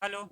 Hello.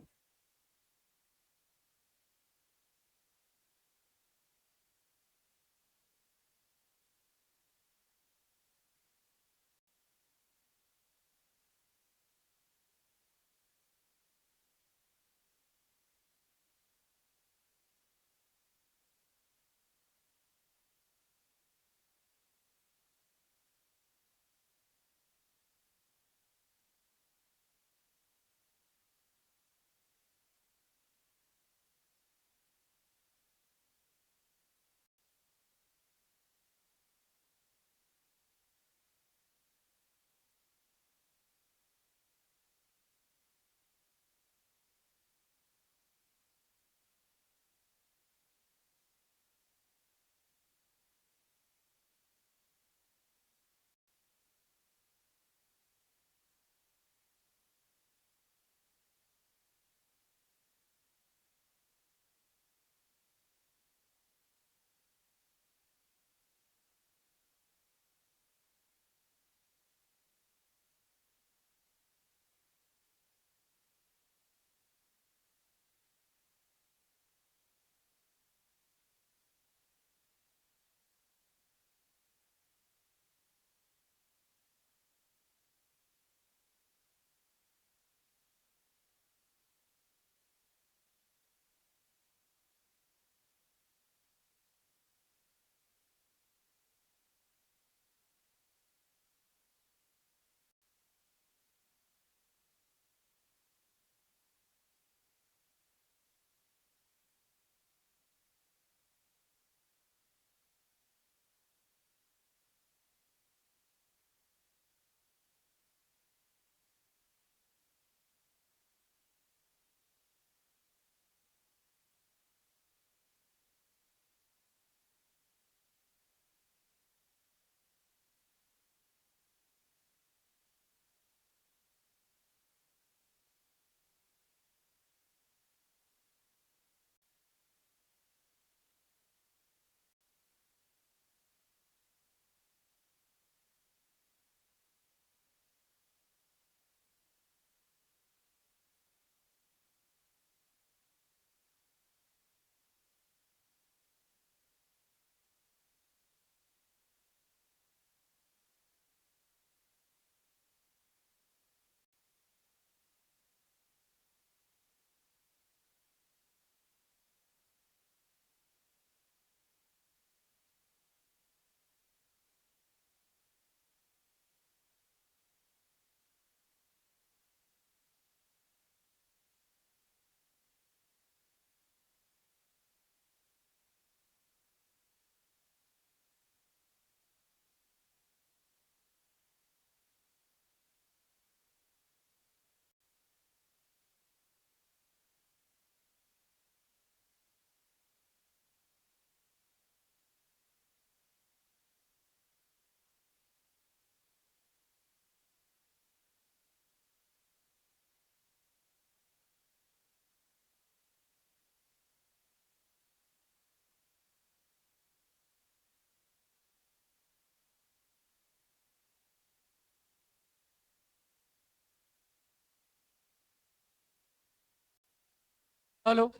Hello.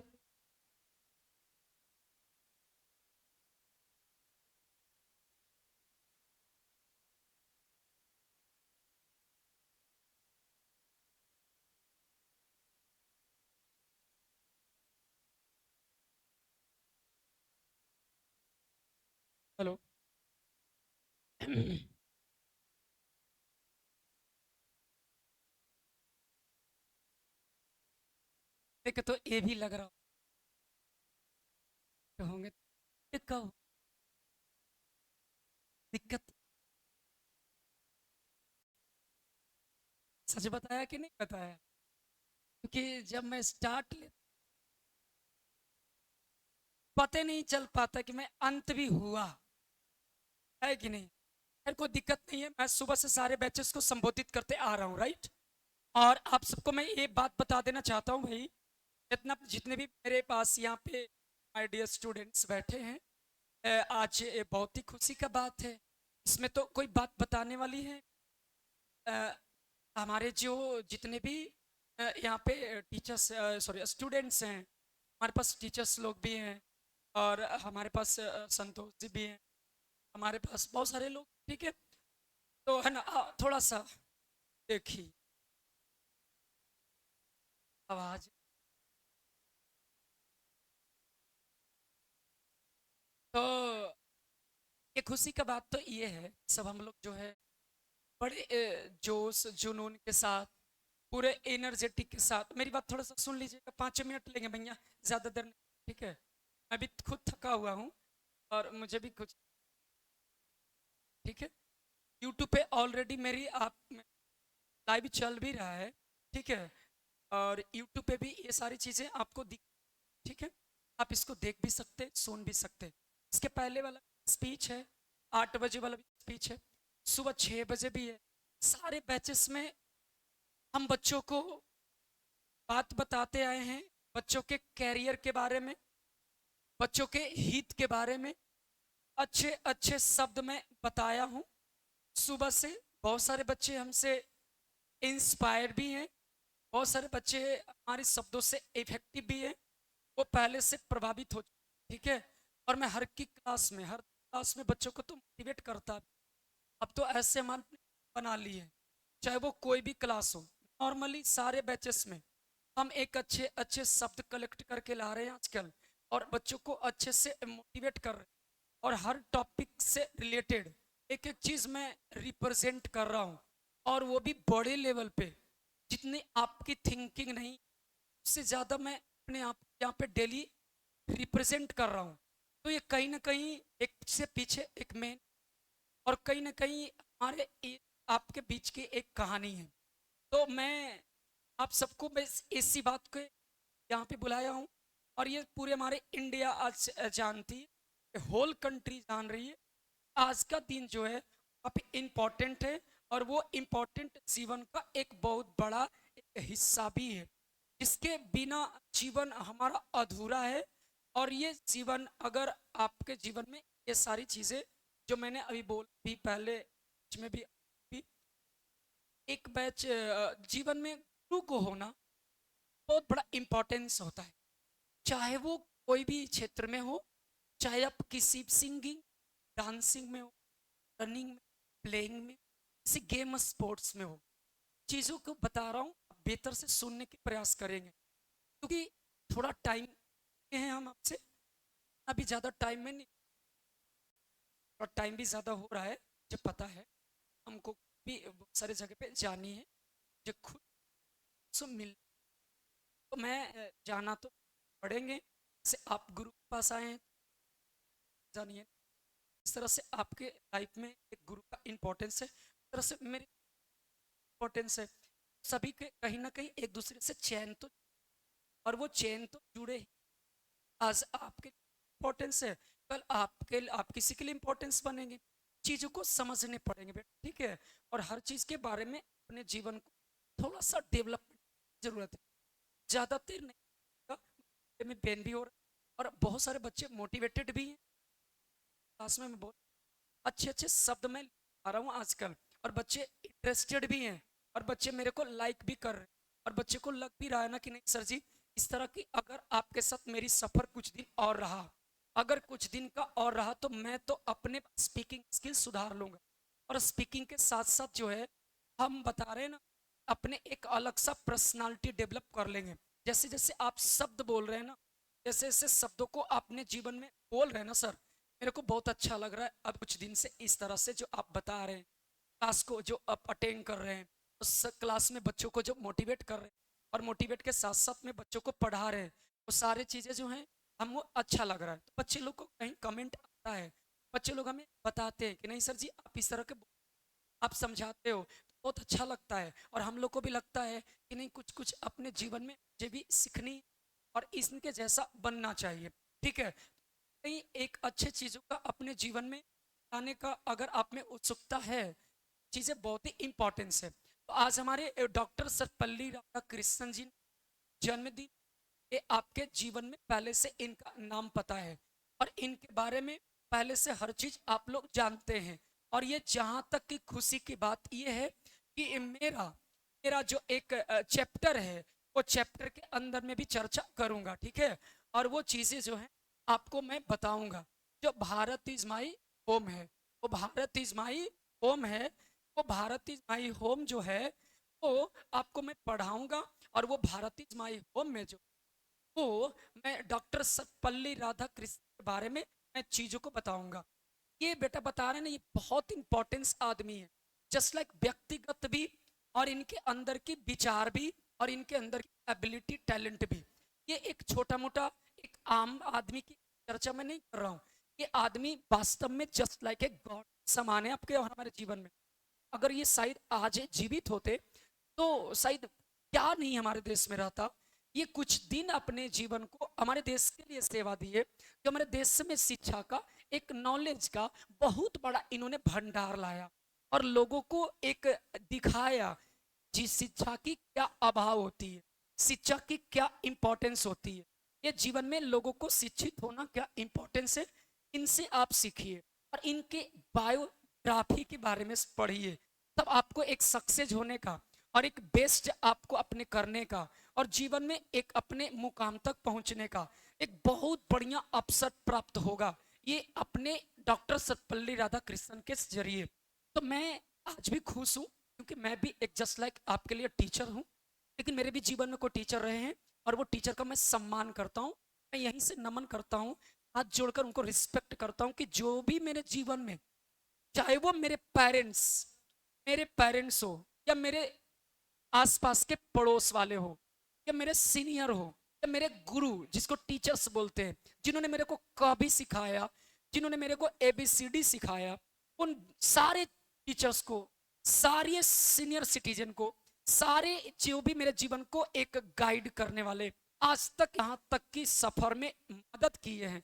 Hello. देख तो ये भी लग रहा होंगे। दिक्कत दिक्कत सच बताया कि नहीं बताया? क्योंकि जब मैं स्टार्ट ले पता नहीं चल पाता कि मैं अंत भी हुआ है कि नहीं। मेरे को दिक्कत नहीं है, मैं सुबह से सारे बैचेस को संबोधित करते आ रहा हूँ, राइट। और आप सबको मैं ये बात बता देना चाहता हूँ भाई, जितना जितने भी मेरे पास यहाँ पे माय डियर स्टूडेंट्स बैठे हैं, आज ये बहुत ही खुशी का बात है। इसमें तो कोई बात बताने वाली है। अ, हमारे जो जितने भी यहाँ पे टीचर्स, सॉरी स्टूडेंट्स हैं, हमारे पास टीचर्स लोग भी हैं, और हमारे पास संतोष जी भी हैं, हमारे पास बहुत सारे लोग, ठीक है। तो है ना, थोड़ा सा देखिए आवाज। तो ये खुशी का बात तो ये है, सब हम लोग जो है बड़े जोश जुनून के साथ, पूरे एनर्जेटिक के साथ, मेरी बात थोड़ा सा सुन लीजिएगा, 5 मिनट लेंगे भैया, ज़्यादा देर नहीं, ठीक है। मैं भी खुद थका हुआ हूँ और मुझे भी कुछ, ठीक है। यूट्यूब पे ऑलरेडी मेरी आप लाइव चल भी रहा है, ठीक है। और यूट्यूब पे भी ये सारी चीज़ें आपको दिख, ठीक है। आप इसको देख भी सकते, सुन भी सकते। इसके पहले वाला स्पीच है, 8 बजे वाला भी स्पीच है, सुबह 6 बजे भी है। सारे बैचेस में हम बच्चों को बात बताते आए हैं, बच्चों के कैरियर के बारे में, बच्चों के हित के बारे में अच्छे अच्छे शब्द में बताया हूँ। सुबह से बहुत सारे बच्चे हमसे इंस्पायर भी हैं, बहुत सारे बच्चे हमारे शब्दों से इफेक्टिव भी हैं, वो पहले से प्रभावित हो चुके, ठीक है। और मैं हर क्लास में बच्चों को तो मोटिवेट करता। अब तो ऐसे मन बना लिए, चाहे वो कोई भी क्लास हो, नॉर्मली सारे बैचेस में हम एक अच्छे अच्छे शब्द कलेक्ट करके ला रहे हैं आजकल, और बच्चों को अच्छे से मोटिवेट कर रहे हैं। और हर टॉपिक से रिलेटेड एक एक चीज़ मैं रिप्रेजेंट कर रहा हूँ, और वो भी बड़े लेवल पे, जितनी आपकी थिंकिंग नहीं, उससे ज़्यादा मैं अपने आप यहाँ पे डेली रिप्रेजेंट कर रहा हूँ। तो ये कहीं ना कहीं एक से पीछे एक मेन, और कहीं ना कहीं हमारे आपके बीच की एक कहानी है। तो मैं आप सबको बस इसी बात को यहाँ पे बुलाया हूँ, और ये पूरे हमारे इंडिया आज जानती है, होल कंट्री जान रही है। आज का दिन जो है काफी इम्पोर्टेंट है, और वो इम्पोर्टेंट जीवन का एक बहुत बड़ा एक हिस्सा भी है, जिसके बिना जीवन हमारा अधूरा है। और ये जीवन अगर आपके जीवन में ये सारी चीजें जो मैंने अभी बोल भी पहले में भी एक बैच जीवन में गुरु को होना बहुत बड़ा इम्पोर्टेंस होता है, चाहे वो कोई भी क्षेत्र में हो, चाहे आप किसी सिंगिंग, डांसिंग में हो, रनिंग में, प्लेइंग में, किसी गेम स्पोर्ट्स में हो। चीज़ों को बता रहा हूँ, बेहतर से सुनने की प्रयास करेंगे, क्योंकि थोड़ा टाइम हैं हम आपसे, अभी ज़्यादा टाइम में नहीं, और टाइम भी ज़्यादा हो रहा है, मुझे पता है। हमको भी बहुत सारे जगह पे जानी है, मुझे खुद से मिल, तो मैं जाना तो पड़ेंगे। से आप गुरु के पास आए हैं, जानिए इस तरह से आपके लाइफ में एक गुरु का इम्पोर्टेंस है, इस तरह से मेरी इम्पोर्टेंस है। सभी के कहीं ना कहीं एक दूसरे से चैन तो, और वो चैन तो जुड़े ही। आज आपके इम्पोर्टेंस है, कल आपके आप किसी के लिए इम्पोर्टेंस बनेंगे। चीज़ों को समझने पड़ेंगे बेटा, ठीक है। और हर चीज़ के बारे में अपने जीवन को थोड़ा सा डेवलपमेंट की जरूरत है, ज़्यादा देर नहीं होगा। में पेन भी हो रहा है, और बहुत सारे बच्चे मोटिवेटेड भी हैं, क्लास में मैं बहुत अच्छे अच्छे शब्द में आ रहा हूँ आजकल, और बच्चे इंटरेस्टेड भी हैं, और बच्चे मेरे को लाइक भी कर रहे हैं, और बच्चे को लग भी रहा है ना कि नहीं सर जी, इस तरह की अगर आपके साथ मेरी सफ़र कुछ दिन और रहा, अगर कुछ दिन का और रहा, तो मैं तो अपने स्पीकिंग स्किल सुधार लूंगा। और स्पीकिंग के साथ साथ जो है, हम बता रहे हैं ना, अपने एक अलग सा पर्सनालिटी डेवलप कर लेंगे। जैसे जैसे आप शब्द बोल रहे हैं ना, जैसे जैसे शब्दों को अपने जीवन में बोल रहे हैं ना सर, मेरे को बहुत अच्छा लग रहा है अब कुछ दिन से, इस तरह से जो आप बता रहे हैं, क्लास को जो आप अटेंड कर रहे हैं, उस क्लास में बच्चों को जो मोटिवेट कर रहे हैं, और मोटिवेट के साथ साथ में बच्चों को पढ़ा रहे हैं, वो सारी चीज़ें जो हैं हमको अच्छा लग रहा है। तो बच्चे लोग को कहीं कमेंट आता है, बच्चे लोग हमें बताते हैं कि नहीं सर जी आप इस तरह के आप समझाते हो, तो बहुत अच्छा लगता है, और हम लोग को भी लगता है कि नहीं कुछ कुछ अपने जीवन में मुझे भी सीखनी और इनके जैसा बनना चाहिए, ठीक है। कहीं एक अच्छे चीज़ों का अपने जीवन में आने का अगर आप में उत्सुकता है, चीज़ें बहुत ही इंपॉर्टेंस है। तो आज हमारे डॉक्टर सर्वपल्ली राधाकृष्णन जी जन्मदिन, ये आपके जीवन में पहले से इनका नाम पता है, और इनके बारे में पहले से हर चीज आप लोग जानते हैं। और ये जहां तक की खुशी की बात ये है कि मेरा जो एक चैप्टर है, वो चैप्टर के अंदर में भी चर्चा करूंगा, ठीक है। और वो चीजें जो है आपको मैं बताऊंगा। जो भारत इज माई होम है, वो भारत इज माई होम है, वो भारत इज माई होम जो है वो आपको मैं पढ़ाऊंगा। और वो भारत इज माई होम में जो वो मैं डॉक्टर सर्वपल्ली राधाकृष्णन के बारे में मैं चीजों को बताऊंगा। ये बेटा बता रहे हैं ना, ये बहुत इंपॉर्टेंस आदमी है, जस्ट लाइक व्यक्तिगत भी, और इनके अंदर की विचार भी, और इनके अंदर की एबिलिटी टैलेंट भी। ये एक छोटा मोटा एक आम आदमी की चर्चा में नहीं कर रहा हूँ। ये आदमी वास्तव में जस्ट लाइक ए गॉड समान है आपके और हमारे जीवन में। अगर ये शायद आज जीवित होते तो शायद क्या नहीं हमारे देश में रहता। ये कुछ दिन अपने जीवन को हमारे देश के लिए सेवा दिए, कि हमारे देश में शिक्षा का, एक नॉलेज का बहुत बड़ा इन्होंने भंडार लाया, और लोगों को एक दिखाया जी शिक्षा की क्या अभाव होती है, शिक्षा की क्या इंपॉर्टेंस होती है, ये जीवन में लोगों को शिक्षित होना क्या इंपॉर्टेंस है। इनसे आप सीखिए और इनके बायोग्राफी के बारे में पढ़िए, तब आपको एक सक्सेस होने का और एक बेस्ट आपको अपने करने का और जीवन में एक अपने मुकाम तक पहुंचने का एक बहुत बढ़िया अवसर प्राप्त होगा, ये अपने डॉक्टर सर्वपल्ली राधाकृष्णन के जरिए। तो मैं आज भी खुश हूँ, क्योंकि मैं भी एक जस्ट लाइक आपके लिए टीचर हूँ, लेकिन मेरे भी जीवन में कोई टीचर रहे हैं, और वो टीचर का मैं सम्मान करता हूँ। मैं यहीं से नमन करता हूँ, हाथ जोड़कर उनको रिस्पेक्ट करता हूँ, कि जो भी मेरे जीवन में, चाहे वो मेरे पेरेंट्स हो, या मेरे आसपास के पड़ोस वाले हो, या मेरे सीनियर हो, या मेरे गुरु जिसको टीचर्स बोलते हैं, जिन्होंने मेरे को क भी सिखाया, जिन्होंने मेरे को ABCD सिखाया, उन सारे टीचर्स को, सारे सीनियर सिटीजन को, सारे जो भी मेरे जीवन को एक गाइड करने वाले, आज तक यहाँ तक की सफर में मदद किए हैं,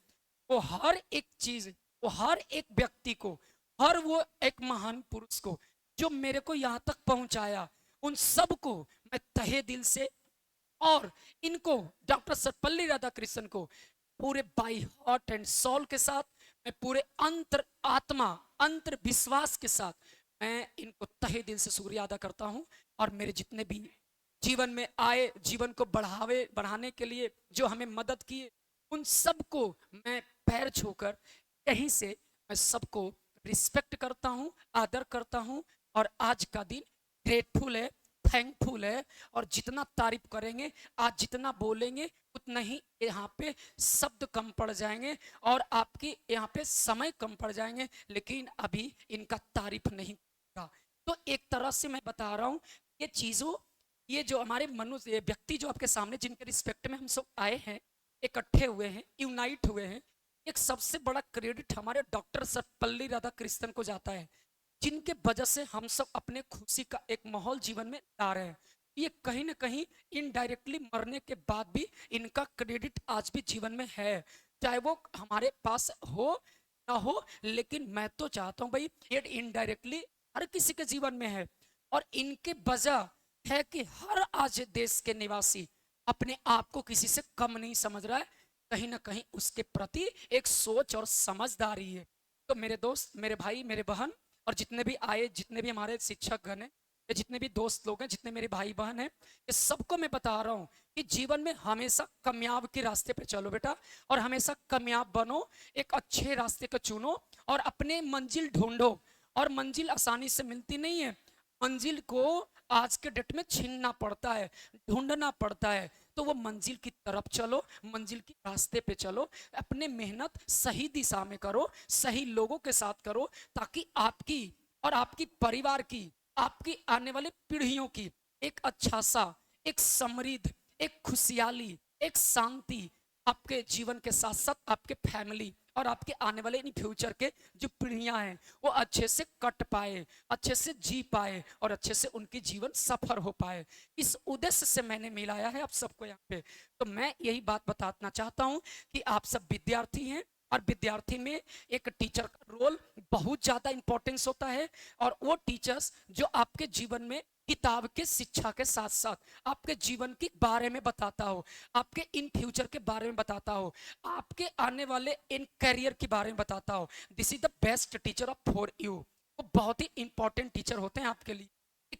वो हर एक चीज, वो हर एक व्यक्ति को, हर वो एक महान पुरुष को जो मेरे को यहाँ तक पहुंचाया, उन सबको मैं तहे दिल से, और इनको डॉक्टर सर्वपल्ली राधाकृष्णन को पूरे बाई हार्ट एंड सोल के साथ, मैं पूरे अंतर आत्मा, अंतर विश्वास के साथ मैं इनको तहे दिल से शुक्रिया अदा करता हूं। और मेरे जितने भी जीवन में आए, जीवन को बढ़ाने के लिए जो हमें मदद किए, उन सबको मैं पैर छूकर यहीं से मैं सबको रिस्पेक्ट करता हूँ, आदर करता हूँ। और आज का दिन ग्रेटफुल है, थैंकफुल है, और जितना तारीफ करेंगे, आज जितना बोलेंगे, उतना ही यहाँ पे शब्द कम पड़ जाएंगे और आपकी यहाँ पे समय कम पड़ जाएंगे, लेकिन अभी इनका तारीफ नहीं होगा। तो एक तरह से मैं बता रहा हूँ, ये चीज़ों, ये जो हमारे मनुष्य व्यक्ति जो आपके सामने, जिनके रिस्पेक्ट में हम सब आए हैं, इकट्ठे हुए हैं, यूनाइट हुए हैं, एक सबसे बड़ा क्रेडिट हमारे डॉक्टर सर्वपल्ली राधाकृष्णन को जाता है, जिनके वजह से हम सब अपने खुशी का एक माहौल जीवन में ला रहे हैं। ये कहीं ना कहीं इनडायरेक्टली मरने के बाद भी इनका क्रेडिट आज भी जीवन में है, चाहे वो हमारे पास हो ना हो, लेकिन मैं तो चाहता हूँ भाई, ये इनडायरेक्टली हर किसी के जीवन में है। और इनके वजह है कि हर आज देश के निवासी अपने आप को किसी से कम नहीं समझ रहा है, कहीं ना कहीं उसके प्रति एक सोच और समझदारी है। तो मेरे दोस्त, मेरे भाई, मेरे बहन, और जितने भी आए, जितने भी हमारे शिक्षक गण हैं, या जितने भी दोस्त लोग हैं, जितने मेरे भाई बहन हैं, ये सबको मैं बता रहा हूँ कि जीवन में हमेशा कामयाब के रास्ते पे चलो बेटा, और हमेशा कामयाब बनो, एक अच्छे रास्ते को चुनो और अपने मंजिल ढूंढो। और मंजिल आसानी से मिलती नहीं है, मंजिल को आज के डेट में छीनना पड़ता है, ढूंढना पड़ता है। तो वो मंजिल की तरफ चलो, मंजिल के रास्ते पे चलो, अपने मेहनत सही दिशा में करो, सही लोगों के साथ करो, ताकि आपकी और आपकी परिवार की, आपकी आने वाली पीढ़ियों की एक अच्छा सा, एक समृद्ध, एक खुशहाली, एक शांति आपके जीवन के साथ साथ आपके फैमिली और आपके आने वाले इन फ्यूचर के जो पीढ़ियां हैं, वो अच्छे से कट पाए, अच्छे से जी पाए, और अच्छे से उनकी जीवन सफल हो पाए। इस उद्देश्य से मैंने मिलाया है आप सबको यहाँ पे। तो मैं यही बात बताना चाहता हूँ कि आप सब विद्यार्थी हैं, और विद्यार्थी में एक टीचर का रोल बहुत ज्यादा इंपॉर्टेंस होता है। और वो टीचर्स जो आपके जीवन में किताब के शिक्षा के साथ साथ आपके जीवन के बारे में बताता हो, आपके इन फ्यूचर के बारे में बताता हो, आपके आने वाले इन करियर के बारे में बताता हो, this is the best teacher of for you. वो बहुत ही इंपॉर्टेंट टीचर होते हैं आपके लिए,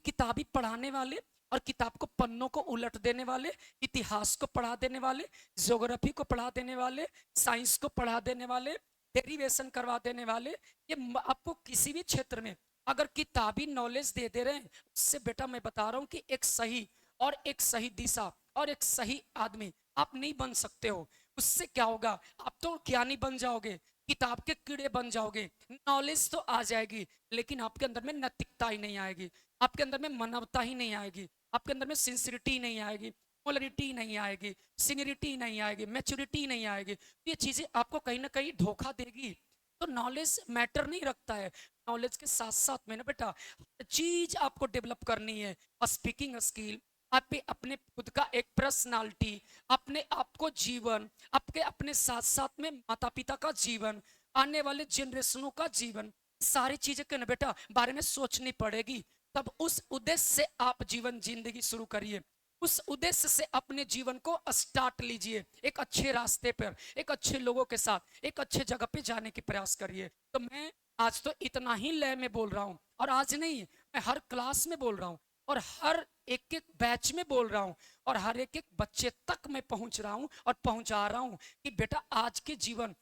किताबी पढ़ाने वाले और किताब को पन्नों को उलट देने वाले, इतिहास को पढ़ा देने वाले, ज्योग्राफी को पढ़ा देने वाले, साइंस को पढ़ा देने वाले, डेरिवेशन करवा देने वाले, ये आपको किसी भी क्षेत्र में अगर किताबी नॉलेज दे दे रहे हैं, उससे बेटा मैं बता रहा हूं कि एक सही और एक सही दिशा और एक सही आदमी आप नहीं बन सकते हो। उससे क्या होगा, आप तो ज्ञानी बन जाओगे, किताब के कीड़े बन जाओगे, नॉलेज तो आ जाएगी, लेकिन आपके अंदर में नैतिकता ही नहीं आएगी, आपके अंदर में मानवता ही नहीं आएगी, आपके अंदर में सिंसिरिटी नहीं आएगी, मोलरिटी नहीं आएगी, सीनियरिटी नहीं आएगी, मैच्योरिटी नहीं आएगी। तो ये चीजें आपको कहीं ना कहीं धोखा देगी। तो नॉलेज मैटर नहीं रखता है। नॉलेज के साथ साथ में ना बेटा चीज आपको डेवलप करनी है, स्पीकिंग स्किल, आप अपने खुद का एक पर्सनालिटी, अपने आप को जीवन, आपके अपने साथ साथ में माता पिता का जीवन, आने वाले जनरेशनों का जीवन, सारी चीजें के ना बेटा बारे में सोचनी पड़ेगी। तब उस उद्देश्य से आप जीवन जिंदगी शुरू करिए, उस उद्देश्य से अपने जीवन को स्टार्ट लीजिए, एक अच्छे रास्ते पर, एक अच्छे लोगों के साथ, एक अच्छे जगह पे जाने की प्रयास करिए। तो मैं आज तो इतना ही लय में बोल रहा हूँ, और आज नहीं, मैं हर क्लास में बोल रहा हूँ, और हर एक एक बैच में बोल रहा हूँ, और हर एक एक बच्चे तक मैं पहुंच रहा हूँ और पहुंचा रहा हूँ कि बेटा आज के जीवन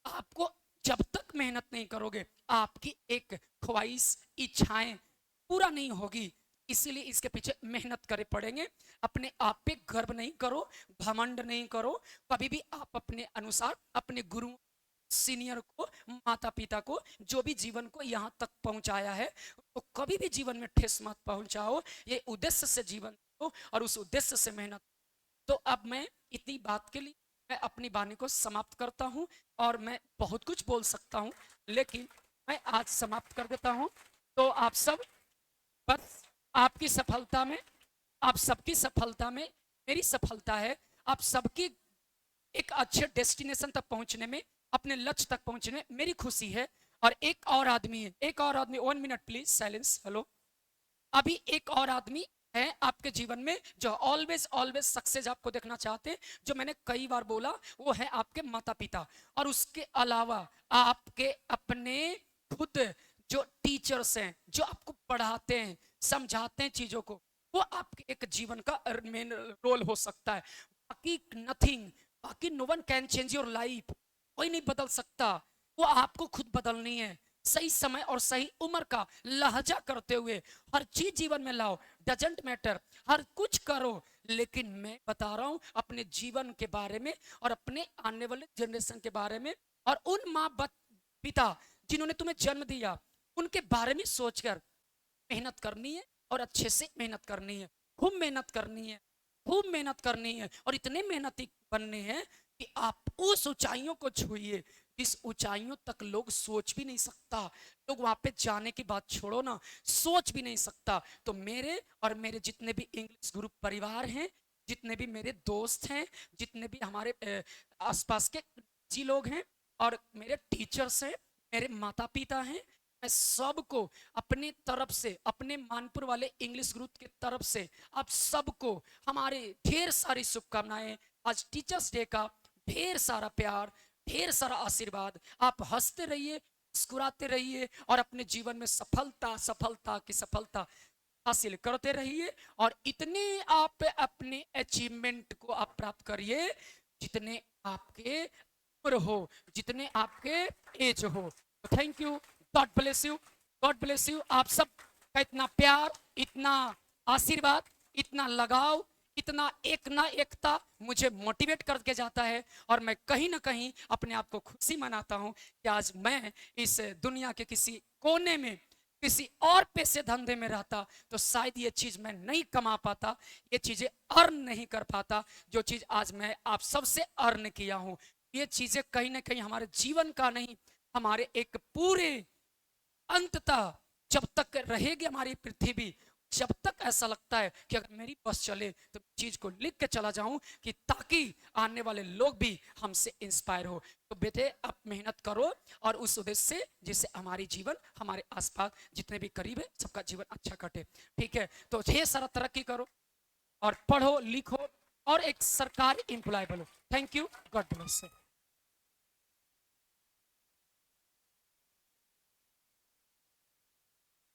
आपको जब तक मेहनत नहीं करोगे, आपकी एक ख्वाहिश, इच्छाएं पूरा नहीं होगी। इसीलिए इसके पीछे मेहनत करे पड़ेंगे। अपने आप पे गर्व नहीं करो, घमंड नहीं करो, कभी भी आप अपने अनुसार अपने गुरु, सीनियर को, माता पिता को, जो भी जीवन को यहाँ तक पहुंचाया है, तो कभी भी जीवन में ठेस मत पहुंचाओ। ये उद्देश्य से जीवन दो और उस उद्देश्य से मेहनत। तो अब मैं इतनी बात के लिए मैं अपनी वाणी को समाप्त करता हूं, और मैं बहुत कुछ बोल सकता हूं, लेकिन मैं आज समाप्त कर देता हूं। तो आप सब बस, आपकी सफलता में, आप सबकी सफलता में मेरी सफलता है। आप सबकी एक अच्छे डेस्टिनेशन तक पहुंचने में, अपने लक्ष्य तक पहुंचने में मेरी खुशी है। और एक और आदमी है, एक और आदमी, 1 मिनट प्लीज साइलेंस, हेलो। अभी एक और आदमी है आपके जीवन में जो ऑलवेज ऑलवेज सक्सेस आपको देखना चाहते हैं, जो मैंने कई बार बोला, वो है आपके माता पिता। और उसके अलावा आपके अपने खुद जो टीचर्स हैं, जो आपको पढ़ाते हैं, समझाते हैं चीजों को, वो आपके एक जीवन का मेन रोल हो सकता है। बाकी नथिंग, बाकी no one can change your life, कोई नहीं बदल सकता, वो आपको खुद बदलनी है। सही समय और सही उम्र का लहजा करते हुए हर चीज जीवन में लाओ, डजेंट मैटर, हर कुछ करो। लेकिन मैं बता रहा हूं अपने जीवन के बारे में और अपने आने वाले जनरेशन के बारे में, और उन माँ पिता जिन्होंने तुम्हें जन्म दिया, उनके बारे में सोचकर मेहनत करनी है, और अच्छे से मेहनत करनी है, खूब मेहनत करनी है, खूब मेहनत करनी है, और इतने मेहनती बनने हैं कि आप उस ऊंचाइयों को छूइए जिस ऊंचाइयों तक लोग सोच भी नहीं सकता। लोग वहां पे जाने की बात छोड़ो ना, सोच भी नहीं सकता। तो मेरे और मेरे जितने भी इंग्लिश ग्रुप परिवार हैं, जितने भी मेरे दोस्त हैं, जितने भी हमारे आसपास के जी लोग हैं, और मेरे टीचर्स हैं, मेरे माता पिता हैं, मैं सबको अपने तरफ से, अपने मानपुर वाले इंग्लिश ग्रुप की तरफ से आप सबको हमारे ढेर सारी शुभकामनाएं। आज टीचर्स डे का ढेर सारा प्यार, ढेर सारा आशीर्वाद। आप हंसते रहिए, मुस्कुराते रहिए, और अपने जीवन में सफलता सफलता की सफलता हासिल करते रहिए। और इतने आप अपने अचीवमेंट को आप प्राप्त करिए जितने आपके उम्र हो, जितने आपके एज हो। Thank you, God bless you, God bless you. आप सब का इतना प्यार, इतना आशीर्वाद, इतना लगाव, इतना एक ना एकता मुझे मोटिवेट करके जाता है, और मैं कहीं ना कहीं अपने आप को खुशी मनाता हूं कि आज मैं इस दुनिया के किसी कोने में, किसी और पैसे धंधे में रहता तो शायद ये चीज मैं नहीं कमा पाता, ये चीजें अर्न नहीं कर पाता, जो चीज आज मैं आप सबसे अर्न किया हूं। ये चीजें कहीं ना कहीं हमारे जीवन का नहीं, हमारे एक पूरे अंततः जब तक रहेगी हमारी पृथ्वी, जब तक ऐसा लगता है कि अगर मेरी बस चले तो चीज को लिख के चला जाऊं, कि ताकि आने वाले लोग भी हमसे इंस्पायर हो। तो बेटे आप मेहनत करो, और उस उद्देश्य से जिससे हमारी जीवन, हमारे आसपास जितने भी करीब है, सबका जीवन अच्छा कटे। ठीक है, तो ढेर सारा तरक्की करो, और पढ़ो लिखो, और एक सरकारी एम्प्लॉय बनो। Thank you, God bless.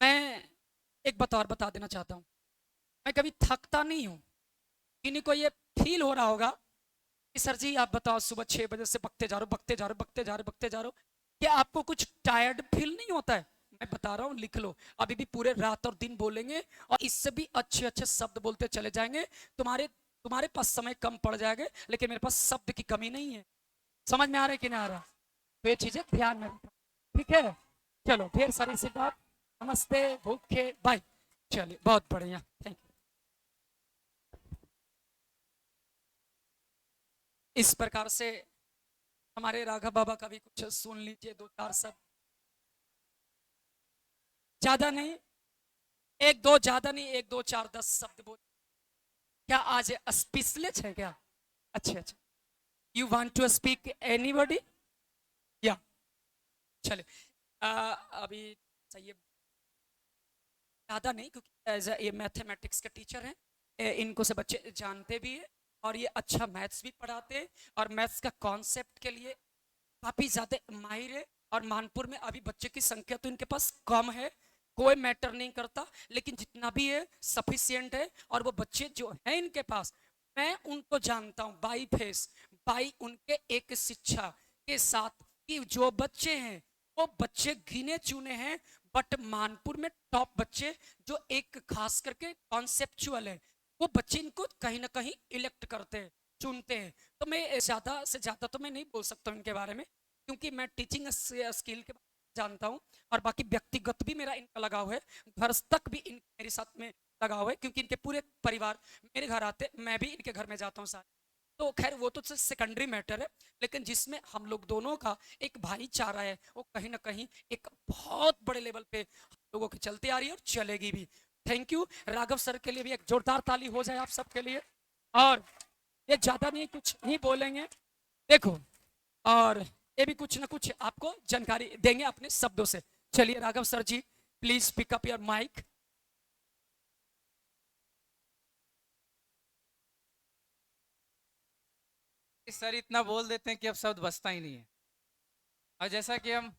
मैं एक बात और बता देना चाहता हूँ, मैं कभी थकता नहीं हूँ। किन्हीं को ये फील हो रहा होगा कि सर जी आप बताओ सुबह 6 बजे से बकते जा रहे हो, बकते जा रहे हो, बकते जा रहे हो, बकते जा रहे हो, क्या आपको कुछ टायर्ड फील नहीं होता है? मैं बता रहा हूँ, लिख लो। अभी भी पूरे रात और दिन बोलेंगे और इससे भी अच्छे अच्छे शब्द बोलते चले जाएंगे। तुम्हारे तुम्हारे पास समय कम पड़ जाएगा, लेकिन मेरे पास शब्द की कमी नहीं है। समझ में आ रहा है कि नहीं आ रहा? तो ये चीजें ध्यान में रखना, ठीक है? चलो, ढेर सारी सी बात। नमस्ते, भूखे, बाय। चलिए, बहुत बढ़िया, थैंक यू। इस प्रकार से हमारे राघव बाबा का भी कुछ सुन लीजिए, दो चार शब्द। ज्यादा नहीं, एक दो, ज्यादा नहीं, एक दो चार 10 शब्द बोल। क्या आज स्पीचलेस है क्या? अच्छा अच्छा। You want to speak anybody? या, चलिए। अभी सही है। ज़्यादा नहीं, क्योंकि एज ये मैथमेटिक्स के टीचर हैं, इनको से बच्चे जानते भी हैं और ये अच्छा मैथ्स भी पढ़ाते हैं और मैथ्स का कॉन्सेप्ट के लिए काफ़ी ज़्यादा माहिर है। और मानपुर में अभी बच्चे की संख्या तो इनके पास कम है, कोई मैटर नहीं करता, लेकिन जितना भी है सफिशियंट है। और वो बच्चे जो हैं इनके पास, मैं उनको जानता हूँ बाई फेस, बाई उनके एक शिक्षा के साथ, कि जो बच्चे हैं वो बच्चे गिने चुने हैं, बट मानपुर में टॉप बच्चे जो एक खास करके कॉन्सेप्चुअल है, वो बच्चे इनको कहीं ना कहीं इलेक्ट करते हैं, चुनते हैं। तो मैं ज़्यादा से ज़्यादा तो मैं नहीं बोल सकता हूँ इनके बारे में, क्योंकि मैं टीचिंग स्किल के बारे में जानता हूँ। और बाकी व्यक्तिगत भी मेरा इनका लगाव है, घर तक भी इन मेरे साथ में लगाव है, क्योंकि इनके पूरे परिवार मेरे घर आते, मैं भी इनके घर में जाता हूँ सारे। तो खैर वो तो सेकेंडरी मैटर है, लेकिन जिसमें हम लोग दोनों का एक भाईचारा है, वो कहीं ना कहीं एक बहुत बड़े लेवल पे हम लोगों की चलती आ रही है और चलेगी भी। Thank you. राघव सर के लिए भी एक जोरदार ताली हो जाए आप सबके लिए। और ये ज्यादा नहीं, कुछ नहीं बोलेंगे, देखो। और ये भी कुछ ना कुछ आपको जानकारी देंगे अपने शब्दों से। चलिए Raghav sir ji, please pick up your mic. Sir इतना बोल देते हैं कि अब शब्द बचता ही नहीं है। और जैसा कि हम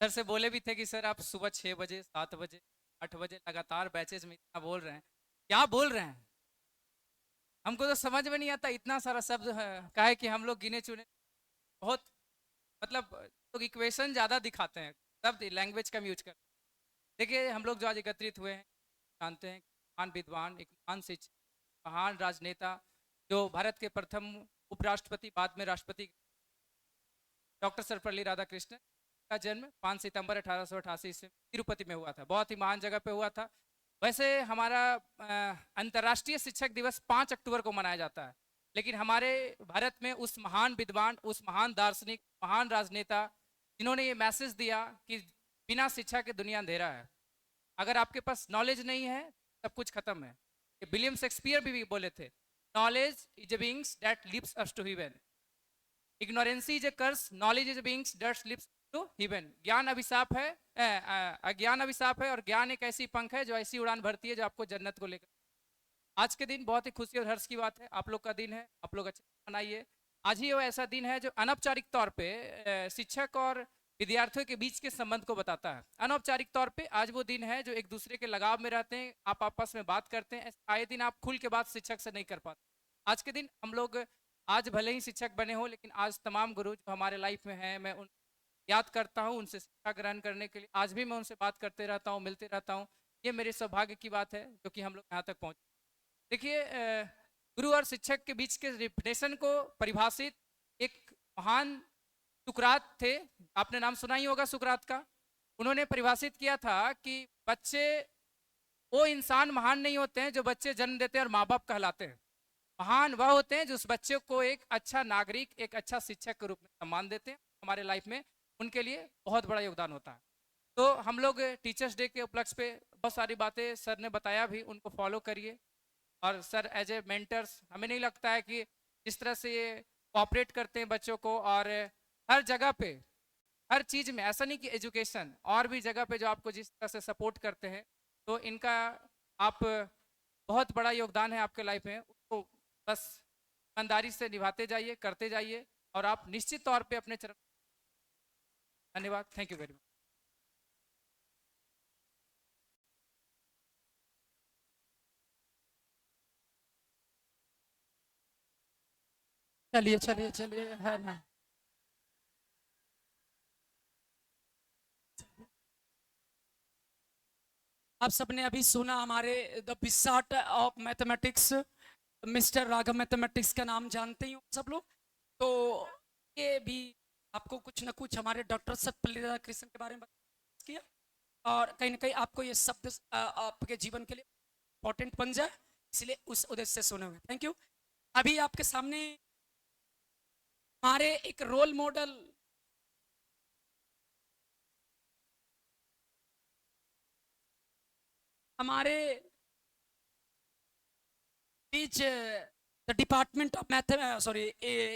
सर से बोले भी थे कि सर आप सुबह 6 बजे, 7 बजे, 8 बजे लगातार बैचेज में इतना बोल रहे हैं, क्या बोल रहे हैं? हमको तो समझ में नहीं आता, इतना सारा शब्द है, का है कि हम लोग गिने चुने बहुत, मतलब लोग इक्वेशन ज़्यादा दिखाते हैं, शब्द लैंग्वेज कम यूज करते हैं। देखिए हम लोग जो आज एकत्रित हुए हैं, जानते हैं कि महान विद्वान, एक महान शिक्षक, महान राजनेता, जो भारत के प्रथम उपराष्ट्रपति, बाद में राष्ट्रपति, डॉक्टर सर्वपल्ली राधाकृष्णन का जन्म 5 सितंबर 1888 ईस्वी में तिरुपति में हुआ था। बहुत ही महान जगह पे हुआ था। वैसे हमारा अंतर्राष्ट्रीय शिक्षक दिवस 5 अक्टूबर को मनाया जाता है, लेकिन हमारे भारत में उस महान विद्वान, उस महान दार्शनिक, महान राजनेता, जिन्होंने ये मैसेज दिया कि बिना शिक्षा के दुनिया अंधेरा है, अगर आपके पास नॉलेज नहीं है सब कुछ खत्म है। ये विलियम शेक्सपियर भी बोले थे, knowledge is a wings that lifts us to heaven, ignorance is a curse, knowledge is wings that lifts to heaven. ज्ञान अभिशाप है, अज्ञान अभिशाप है, और ज्ञान एक ऐसी पंख है जो ऐसी उड़ान भरती है जो आपको जन्नत को लेकर। आज के दिन बहुत ही खुशी और हर्ष की बात है, आप लोग का दिन है, आप लोग अच्छे से मनाइए। आज ही वो ऐसा दिन है जो अनौपचारिक तौर पे शिक्षक और विद्यार्थियों के बीच के संबंध को बताता है। अनौपचारिक तौर पे आज वो दिन है जो एक दूसरे के लगाव में रहते हैं, आप आपस में बात करते हैं। आए दिन आप खुल के बात शिक्षक से नहीं कर पाते। आज के दिन हम लोग, आज भले ही शिक्षक बने हो, लेकिन आज तमाम गुरु जो हमारे लाइफ में हैं, मैं उन याद करता हूँ, उनसे शिक्षा ग्रहण करने के लिए आज भी मैं उनसे बात करते रहता हूँ, मिलते रहता हूँ। ये मेरे सौभाग्य की बात है, जो कि हम लोग यहाँ तक पहुँचे। देखिए गुरु और शिक्षक के बीच के रिलेशन को परिभाषित एक महान सुकरात थे, आपने नाम सुना ही होगा सुकरात का। उन्होंने परिभाषित किया था कि बच्चे, वो इंसान महान नहीं होते हैं जो बच्चे जन्म देते हैं और माँ बाप कहलाते हैं। महान वह होते हैं जो उस बच्चे को एक अच्छा नागरिक, एक अच्छा शिक्षक के रूप में सम्मान देते हैं। हमारे लाइफ में उनके लिए बहुत बड़ा योगदान होता है। तो हम लोग टीचर्स डे के उपलक्ष्य पे बहुत सारी बातें सर ने बताया भी, उनको फॉलो करिए। और सर एज ए मेंटर्स, हमें नहीं लगता है कि जिस तरह से ये कोऑपरेट करते हैं बच्चों को, और हर जगह पे, हर चीज़ में, ऐसा नहीं कि एजुकेशन, और भी जगह पे जो आपको जिस तरह से सपोर्ट करते हैं, तो इनका आप बहुत बड़ा योगदान है आपके लाइफ में। उसको बस ईमानदारी से निभाते जाइए, करते जाइए, और आप निश्चित तौर पे अपने चरण। धन्यवाद, थैंक यू वेरी मच। चलिए चलिए चलिए, है ना। आप सबने अभी सुना हमारे द बिसाट of mathematics, mister Raghav mathematics का नाम जानते ही हो सब लोग। तो ये भी आपको कुछ ना कुछ हमारे डॉक्टर सत्यपाल राधाकृष्णन के बारे में किया, और कहीं ना कहीं आपको ये शब्द आपके जीवन के लिए इंपॉर्टेंट बन जाए, इसलिए उस उद्देश्य से सुने हुए थैंक यू। अभी आपके सामने हमारे एक रोल मॉडल, हमारे बीच the department of math, sorry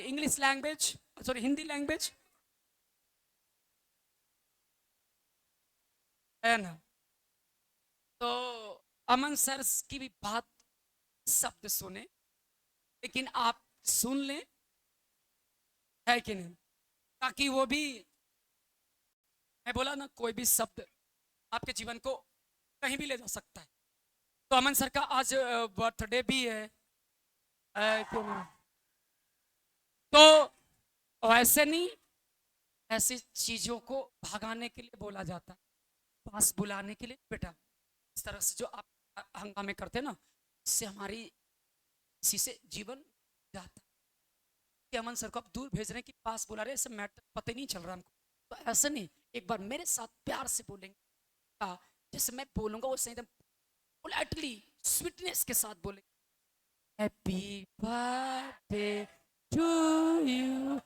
English language, sorry Hindi language, है ना। तो अमन सर की भी बात शब्द सुने, लेकिन आप सुन लें, है कि नहीं, ताकि वो भी, मैं बोला ना, कोई भी शब्द आपके जीवन को कहीं भी ले जा सकता है। तो अमन सर का आज बर्थडे भी है कि नहीं? तो वैसे नहीं, ऐसी चीजों को भगाने के लिए बोला जाता है, पास बुलाने के लिए बेटा। इस तरह से जो आप हंगामे करते हैं ना, इससे हमारी इसी से जीवन जाता है। कि अमन सर को आप दूर भेज रहे हैं कि पास बुला रहे हैं, ऐसे मैटर पता ही नहीं चल रहा हमको। तो ऐसा नहीं, एक बार मेरे साथ प्यार से बोलेंगे, जैसे मैं बोलूंगा वो सही एकदम पोलाइटली स्वीटनेस के साथ बोलेंगे। Happy birthday to you,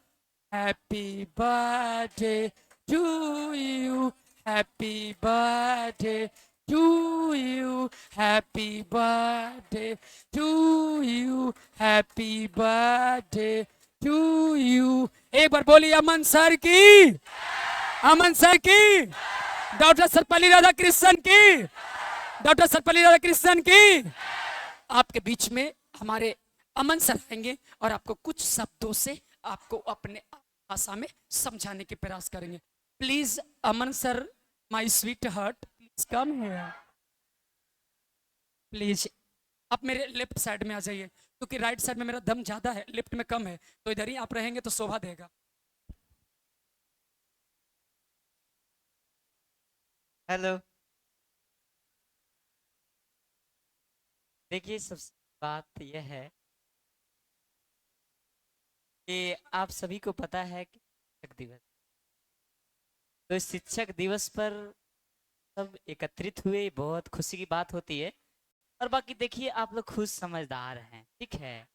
happy birthday to you, happy birthday to you, happy birthday to you, happy birthday to you. एक बार बोलिए अमन सर की, अमन सर की, डॉक्टर सर्वपल्ली राधाकृष्णन की, डॉक्टर सर्वपल्ली राधाकृष्णन की। आपके बीच में हमारे अमन सर आएंगे और आपको कुछ शब्दों से आपको अपने भाषा में समझाने के प्रयास करेंगे। Please Aman sir, my sweet heart, please come here, please. आप मेरे लेफ्ट साइड में आ जाइए, क्योंकि राइट साइड में मेरा दम ज्यादा है, लेफ्ट में कम है, तो इधर ही आप रहेंगे तो शोभा देगा। हेलो। देखिए, सबसे बात यह है कि आप सभी को पता है कि शिक्षक दिवस, तो इस शिक्षक दिवस पर सब एकत्रित हुए, बहुत खुशी की बात होती है। और बाकी देखिए, आप लोग खुद समझदार हैं, ठीक है,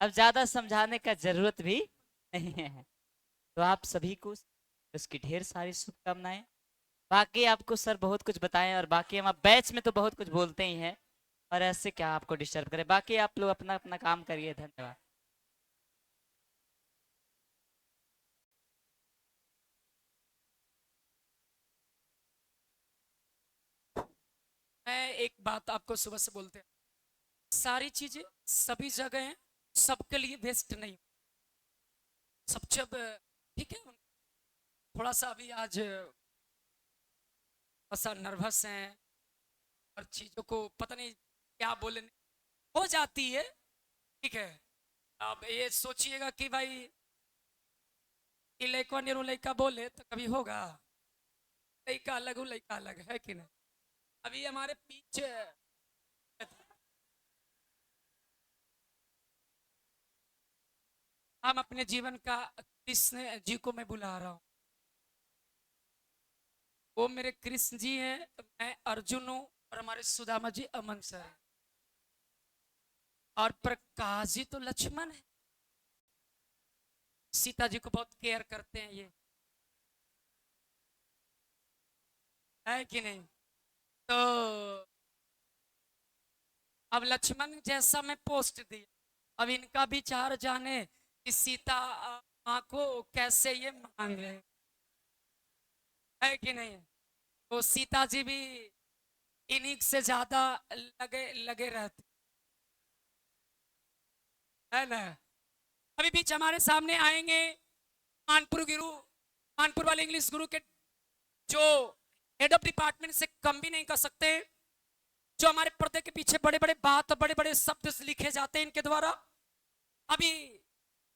अब ज्यादा समझाने का जरूरत भी नहीं है। तो आप सभी को उसकी ढेर सारी शुभकामनाएं। बाकी आपको सर बहुत कुछ बताएं, और बाकी हम बैच में तो बहुत कुछ बोलते ही हैं, और ऐसे क्या आपको डिस्टर्ब करें। बाकी आप लोग अपना अपना काम करिए। धन्यवाद। मैं एक बात आपको सुबह से बोलते हैं, सारी चीजें सभी जगह हैं, सबके लिए बेस्ट नहीं। सब जब ठीक है, थोड़ा सा अभी आज ऐसा नर्वस हैं, और चीजों को पता नहीं क्या बोले, हो जाती है, ठीक है। अब ये सोचिएगा कि भाई कि लड़का नेहरू लड़का बोले तो कभी होगा, लड़का अलग हो लड़का अलग, है कि नहीं। अभी हमारे पीछे हम अपने जीवन का कृष्ण जी को मैं बुला रहा हूँ, वो मेरे कृष्ण जी हैं, मैं अर्जुन हूँ, और हमारे सुदामा जी अमन सर हैं, और प्रकाश जी तो लक्ष्मण है, सीता जी को बहुत केयर करते हैं ये, है कि नहीं। तो अब लक्ष्मण जैसा मैं पोस्ट दिया, अब इनका विचार जाने कि सीता माँ को कैसे ये मांगे, है कि नहीं। तो सीता जी भी इन्हीं से ज्यादा लगे लगे रहते, है ना। अभी बीच हमारे सामने आएंगे मानपुर गुरु, मानपुर वाले इंग्लिश गुरु के, जो हेड ऑफ डिपार्टमेंट से कम भी नहीं कर सकते, जो हमारे पर्दे के पीछे बड़े बड़े बात, बड़े बड़े शब्द लिखे जाते हैं इनके द्वारा। अभी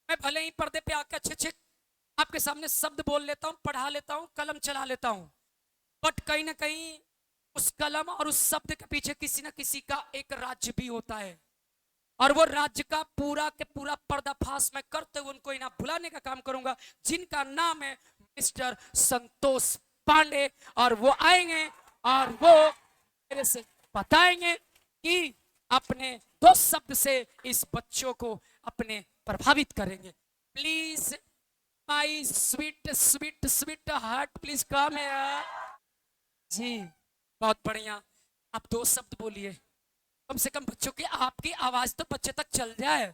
मैं भले ही पर्दे पे आके अच्छे अच्छे आपके सामने शब्द बोल लेता हूँ, पढ़ा लेता हूँ, कलम चला लेता हूँ, बट कहीं ना कहीं उस कलम और उस शब्द के पीछे किसी ना किसी का एक राज्य भी होता है, और वो राज्य का पूरा के पूरा पर्दाफाश मैं करते हुए उनको इन्हें भुलाने का काम करूंगा, जिनका नाम है मिस्टर संतोष पांडे। और वो आएंगे और वो मेरे से बताएंगे कि अपने दो शब्द से इस बच्चों को अपने प्रभावित करेंगे। Please my sweet sweet sweet heart, please come है जी। बहुत बढ़िया, आप दो शब्द बोलिए, कम से कम बच्चों की आपकी आवाज तो बच्चे तक चल जाए,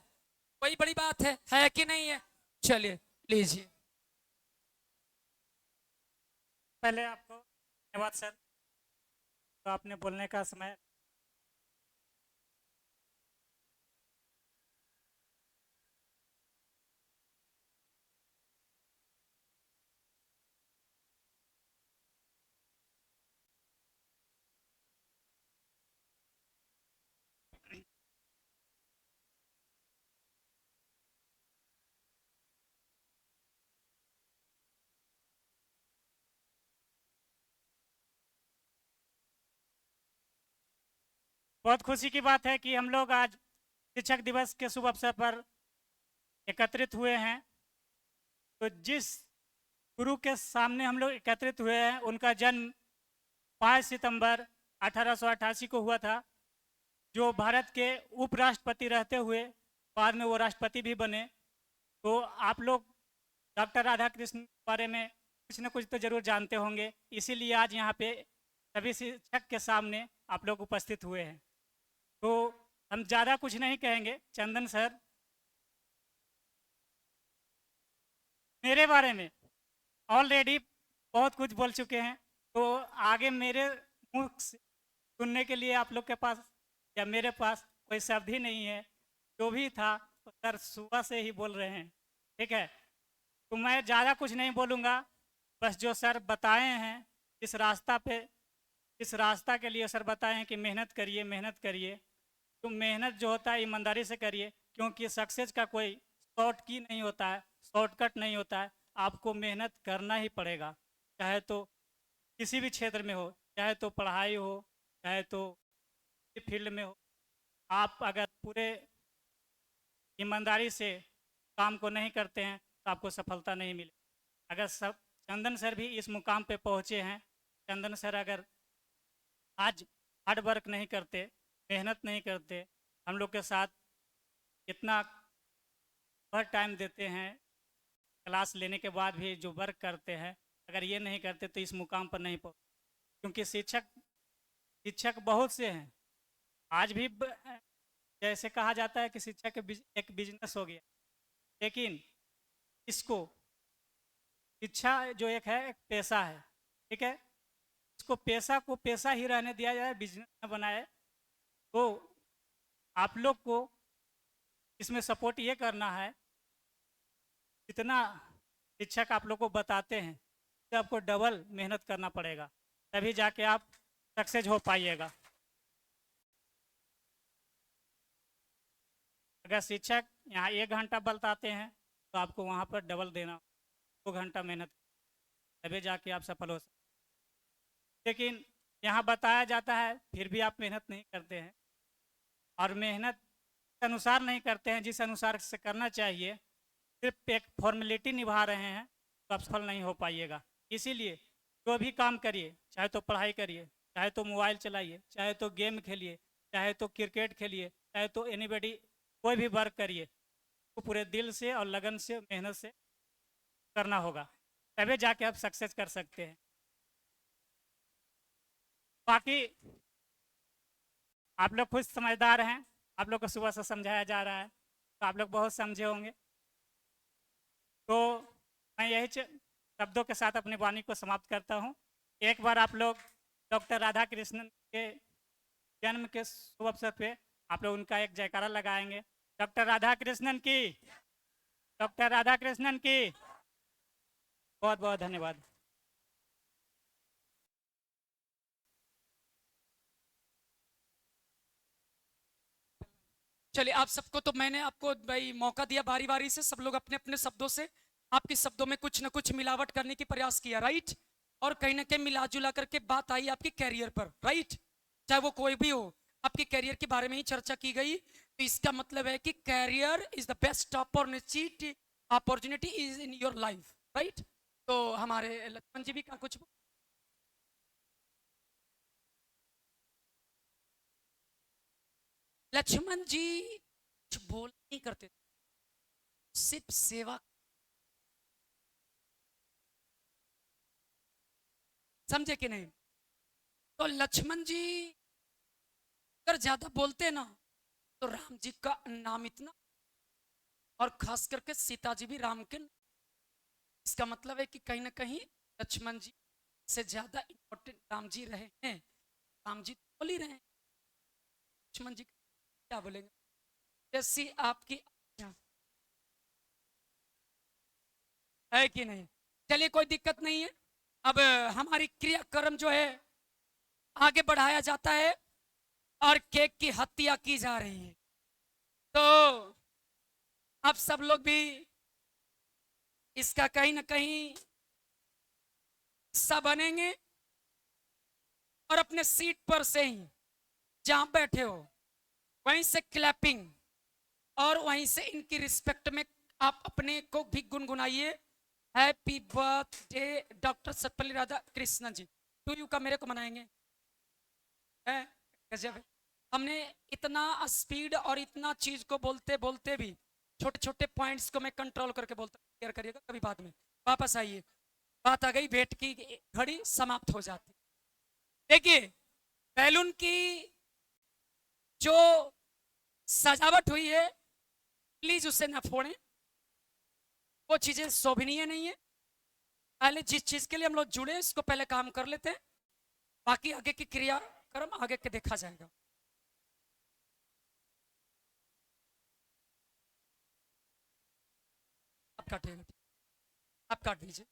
वही बड़ी बात है कि नहीं है? चलिए लीजिए। पहले आपको धन्यवाद सर, तो आपने बोलने का समय। बहुत खुशी की बात है कि हम लोग आज शिक्षक दिवस के शुभ अवसर पर एकत्रित हुए हैं। तो जिस गुरु के सामने हम लोग एकत्रित हुए हैं, उनका जन्म 5 सितंबर 1888 को हुआ था, जो भारत के उपराष्ट्रपति रहते हुए बाद में वो राष्ट्रपति भी बने। तो आप लोग डॉक्टर राधाकृष्ण के बारे में कुछ न कुछ तो जरूर जानते होंगे, इसीलिए आज यहाँ पे सभी शिक्षक के सामने आप लोग उपस्थित हुए हैं। तो हम ज़्यादा कुछ नहीं कहेंगे। चंदन सर मेरे बारे में ऑलरेडी बहुत कुछ बोल चुके हैं, तो आगे मेरे मुख से सुनने के लिए आप लोग के पास या मेरे पास कोई शब्द ही नहीं है। जो भी था तो सर सुबह से ही बोल रहे हैं, ठीक है। तो मैं ज़्यादा कुछ नहीं बोलूँगा, बस जो सर बताए हैं इस रास्ता पे, इस रास्ता के लिए सर बताए हैं कि मेहनत करिए, मेहनत करिए। तो मेहनत जो होता है ईमानदारी से करिए, क्योंकि सक्सेस का कोई शॉर्ट की नहीं होता है, शॉर्टकट नहीं होता है। आपको मेहनत करना ही पड़ेगा, चाहे तो किसी भी क्षेत्र में हो, चाहे तो पढ़ाई हो, चाहे तो फील्ड में हो। आप अगर पूरे ईमानदारी से काम को नहीं करते हैं तो आपको सफलता नहीं मिले। अगर सब चंदन सर भी इस मुकाम पे पहुँचे हैं, चंदन सर अगर आज हार्ड वर्क नहीं करते, मेहनत नहीं करते, हम लोग के साथ इतना भर टाइम देते हैं, क्लास लेने के बाद भी जो वर्क करते हैं, अगर ये नहीं करते तो इस मुकाम पर नहीं पहुँच। क्योंकि शिक्षक बहुत से हैं आज भी जैसे कहा जाता है कि शिक्षक एक बिजनेस हो गया, लेकिन इसको शिक्षा जो एक है एक पैसा है, ठीक है। इसको पैसा को पैसा ही रहने दिया जाए, बिजनेस न बनाए। तो आप लोग को इसमें सपोर्ट ये करना है, जितना शिक्षक आप लोग को बताते हैं तो आपको डबल मेहनत करना पड़ेगा, तभी जाके आप सक्सेस हो पाइएगा। अगर शिक्षक यहाँ 1 घंटा बताते हैं तो आपको वहाँ पर डबल देना, 2 घंटा मेहनत, तभी जाके आप सफल हो सकते। लेकिन यहाँ बताया जाता है फिर भी आप मेहनत नहीं करते हैं, और मेहनत के अनुसार नहीं करते हैं जिस अनुसार से करना चाहिए, सिर्फ एक फॉर्मेलिटी निभा रहे हैं, तो आप सफल नहीं हो पाइएगा। इसीलिए जो भी काम करिए, चाहे तो पढ़ाई करिए, चाहे तो मोबाइल चलाइए, चाहे तो गेम खेलिए, चाहे तो क्रिकेट खेलिए, चाहे तो एनीबडी कोई भी वर्क करिए, तो पूरे दिल से और लगन से मेहनत से करना होगा, तभी जाके आप सक्सेस कर सकते हैं। बाकी आप लोग खुद समझदार हैं, आप लोग को सुबह से समझाया जा रहा है तो आप लोग बहुत समझे होंगे। तो मैं यही शब्दों के साथ अपनी वाणी को समाप्त करता हूँ। एक बार आप लोग डॉक्टर राधा कृष्णन के जन्म के शुभ अवसर पे आप लोग उनका एक जयकारा लगाएंगे। डॉक्टर राधा कृष्णन की, डॉक्टर राधा कृष्णन की। बहुत बहुत धन्यवाद। चलिए आप सबको तो मैंने आपको भाई मौका दिया बारी बारी से, सब लोग अपने अपने शब्दों से आपके शब्दों में कुछ ना कुछ मिलावट करने की प्रयास किया, राइट। और कहीं ना कहीं मिला जुला करके बात आई आपकी कैरियर पर, राइट। चाहे वो कोई भी हो, आपके कैरियर के बारे में ही चर्चा की गई। तो इसका मतलब है कि career is the best opportunity, opportunity is in your life, right. तो हमारे लक्ष्मण जी भी क्या कुछ लक्ष्मण जी कुछ बोल नहीं करते थे, सिर्फ सेवा। समझे कि नहीं? तो लक्ष्मण जी अगर ज्यादा बोलते ना तो राम जी का नाम इतना, और खास करके सीता जी भी राम के। इसका मतलब है कि कहीं ना कहीं लक्ष्मण जी से ज्यादा इंपॉर्टेंट राम जी रहे हैं। राम जी तो बोल ही रहे हैं, लक्ष्मण जी क्या बोलेंगे? जैसी आपकी आज्ञा, है कि नहीं? चलिए कोई दिक्कत नहीं है। अब हमारी क्रियाक्रम जो है आगे बढ़ाया जाता है और केक की हत्या की जा रही है। तो आप सब लोग भी इसका कहीं ना कहीं हिस्सा बनेंगे और अपने सीट पर से ही जहां बैठे हो वहीं से क्लैपिंग और वहीं से इनकी रिस्पेक्ट में आप अपने को भी गुनगुनाइए। Happy birthday doctor Sarvepalli Radhakrishnan ji, to you का मेरे को मनाएंगे। है गजब है। हमने इतना स्पीड और इतना चीज को बोलते बोलते भी छोटे छोटे पॉइंट्स को मैं कंट्रोल करके बोलता, केयर करिएगा कभी बाद में। वापस आइए, बात आ गई वेट की घड़ी समाप्त हो जाती। देखिए बैलून की जो सजावट हुई है प्लीज उसे ना फोड़ें, वो चीजें शोभनीय नहीं है। पहले जिस चीज के लिए हम लोग जुड़े इसको पहले काम कर लेते हैं, बाकी आगे की क्रियाक्रम आगे के देखा जाएगा। आप काटिएगा, आप काट दीजिए।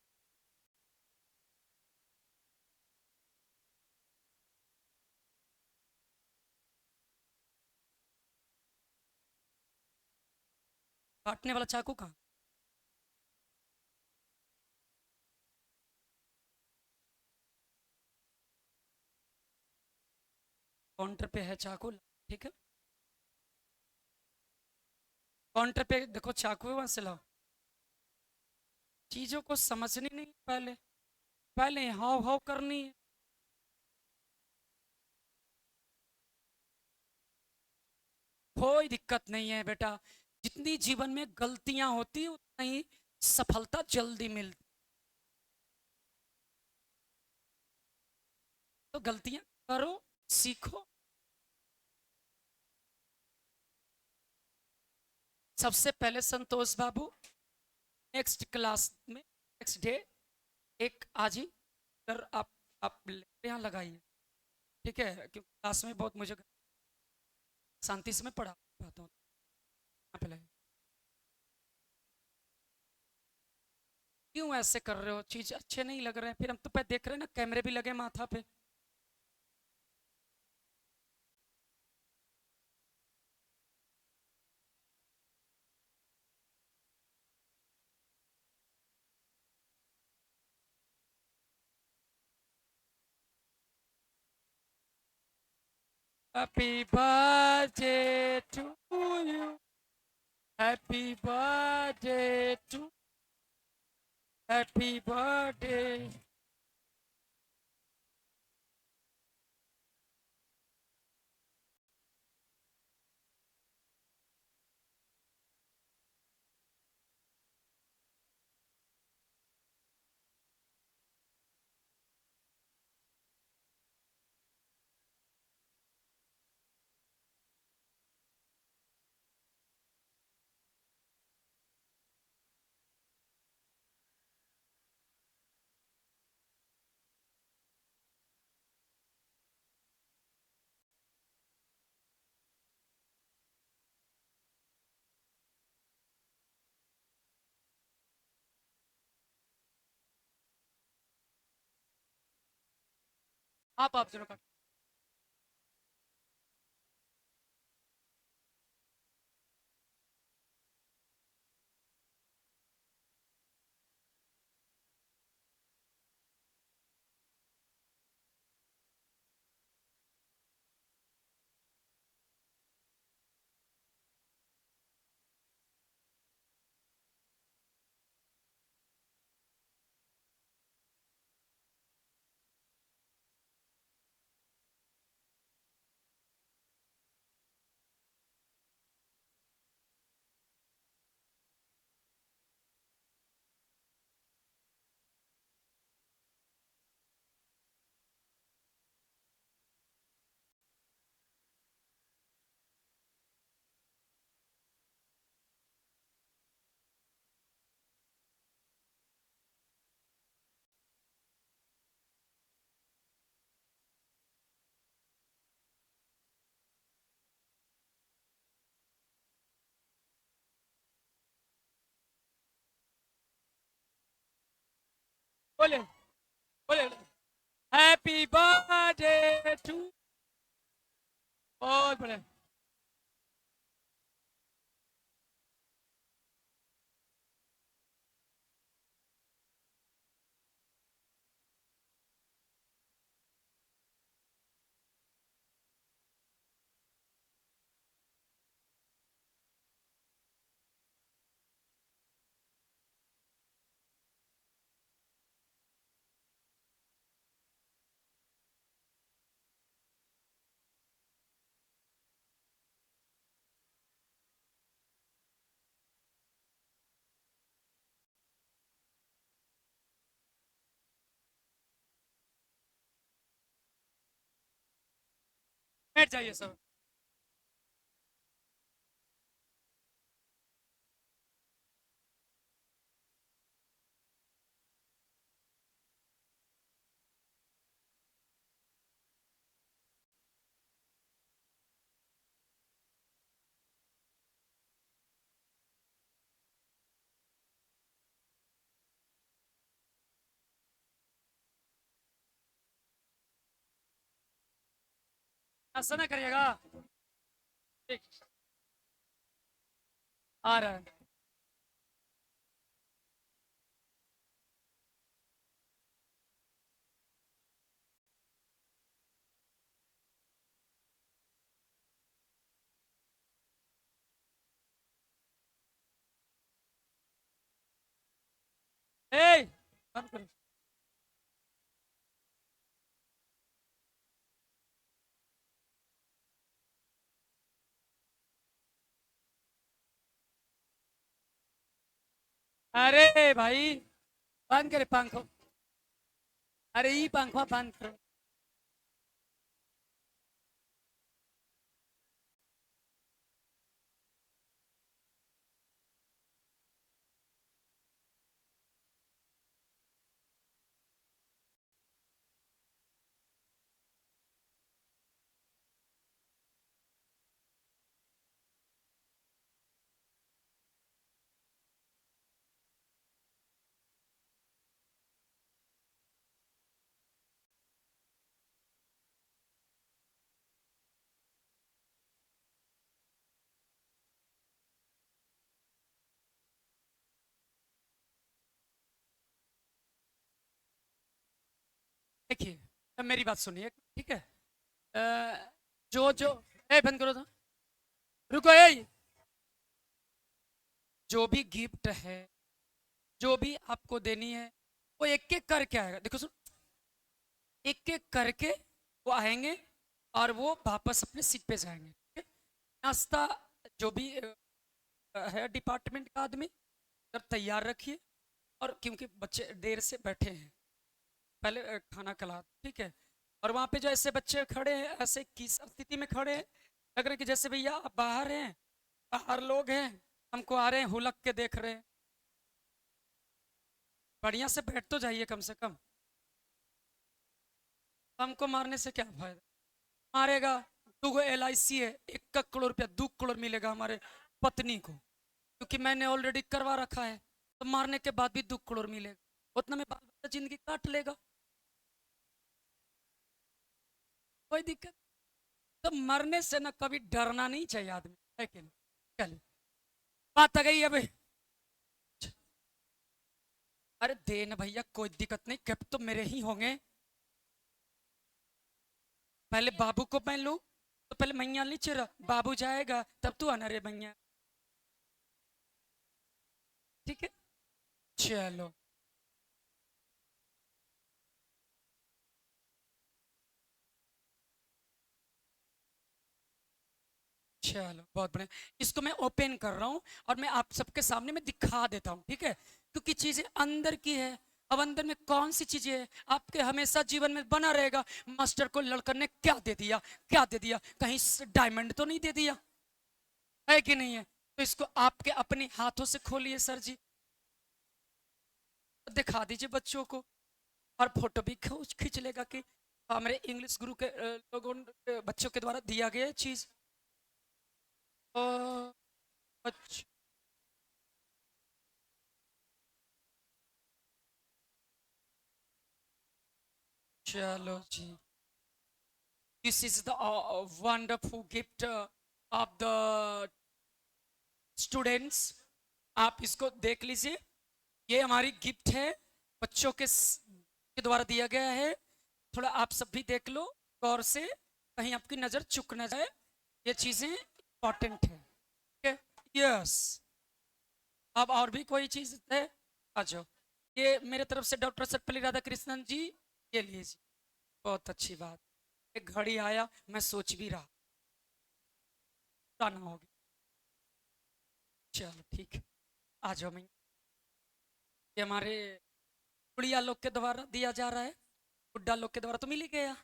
काटने वाला चाकू कहाँ? काउंटर पे है चाकू, ठीक है। काउंटर पे देखो चाकू है, वहां से लाओ। चीजों को समझनी नहीं, पहले पहले हाव हाव करनी है। कोई दिक्कत नहीं है बेटा, जितनी जीवन में गलतियां होती उतना ही सफलता जल्दी मिलती। तो गलतियां करो, सीखो। सबसे पहले संतोष बाबू नेक्स्ट क्लास में नेक्स्ट डे एक आज ही कर आप यहाँ लगाइए, ठीक है। क्योंकि क्लास में बहुत मुझे शांति से मैं पढ़ा पाता हूँ। यहाँ पे लगाइए। क्यों ऐसे कर रहे हो? चीज अच्छे नहीं लग रहे हैं, फिर हम तो पे देख रहे हैं ना, कैमरे भी लगे माथा पे। Happy birthday to you. Happy birthday to. Happy birthday. आप जरूर बोले बोले हैप्पी बर्थडे टू। बहुत बड़े। बैठ जाइए सब। ऐसा ना करिएगा। ठीक। आ रहा है। ए बंद करो। अरे भाई बंद करे पंखो। अरे ये पंखा बंद करो। देखिए अब मेरी बात सुनिए, ठीक है। जो जो ए बंद करो तो। रुको ए। जो भी गिफ्ट है, जो भी आपको देनी है, वो एक एक करके आएगा। देखो सुन, एक एक करके वो आएंगे और वो वापस अपने सीट पे जाएंगे, ठीक है। नाश्ता जो भी है डिपार्टमेंट का आदमी सब तैयार रखिए। और क्योंकि बच्चे देर से बैठे हैं, पहले खाना खिला, ठीक है। और वहाँ पे जो ऐसे बच्चे खड़े हैं, ऐसे किस स्थिति में खड़े हैं, लग रहा है कि जैसे भैया आप बाहर हैं, बाहर लोग हैं, हमको आ रहे हैं हुलक के देख रहे हैं। बढ़िया से बैठ तो जाइए कम से कम। हमको मारने से क्या फायदा। मारेगा। 2 LIC है, 1 करोड़ रुपया, 2 करोड़ मिलेगा हमारे पत्नी को, क्योंकि मैंने ऑलरेडी करवा रखा है। तो मारने के बाद भी 2 करोड़ मिलेगा, उतना में बाल बच्चा जिंदगी काट लेगा, कोई दिक्कत। तो मरने से ना कभी डरना नहीं चाहिए आदमी, है कि नहीं। चलिए बात आ गई अब। अरे देन भैया कोई दिक्कत नहीं, गिफ्ट तो मेरे ही होंगे। पहले बाबू को पहन लूं, तो पहले मैया नीचे रह, बाबू जाएगा तब तू आना रे मैया, ठीक है। चलो चलो बहुत बढ़िया। इसको मैं ओपन कर रहा हूँ और मैं आप सबके सामने मैं दिखा देता हूँ, ठीक है। क्योंकि चीजें अंदर की है। अब अंदर में कौन सी चीजें है आपके हमेशा जीवन में बना रहेगा। मास्टर को लड़कन ने क्या दे दिया, क्या दे दिया, कहीं डायमंड तो नहीं दे दिया, है कि नहीं है। तो इसको आपके अपने हाथों से खोलिए सर जी, दिखा दीजिए बच्चों को। और फोटो भी खींच खींच लेगा कि हमारे इंग्लिश गुरु के लोगों बच्चों के द्वारा दिया गया चीज। अच्छा चलो जी, this is the wonderful gift of the students. आप इसको देख लीजिए, ये हमारी गिफ्ट है, बच्चों के द्वारा दिया गया है। थोड़ा आप सब भी देख लो गौर से, कहीं आपकी नजर चुक ना जाए, ये चीजें इंपॉर्टेंट है। यस, अब और भी कोई चीज है? आ जाओ, ये मेरे तरफ से डॉक्टर सर्वपल्ली राधाकृष्णन जी, ये लीजिए, बहुत अच्छी बात। एक घड़ी आया, मैं सोच भी रहा पुराना हो गया। चलो ठीक है, आ जाओ। मैं ये हमारे गुड़िया लोग के द्वारा दिया जा रहा है, बुड्ढा लोग के द्वारा तो मिल ही गया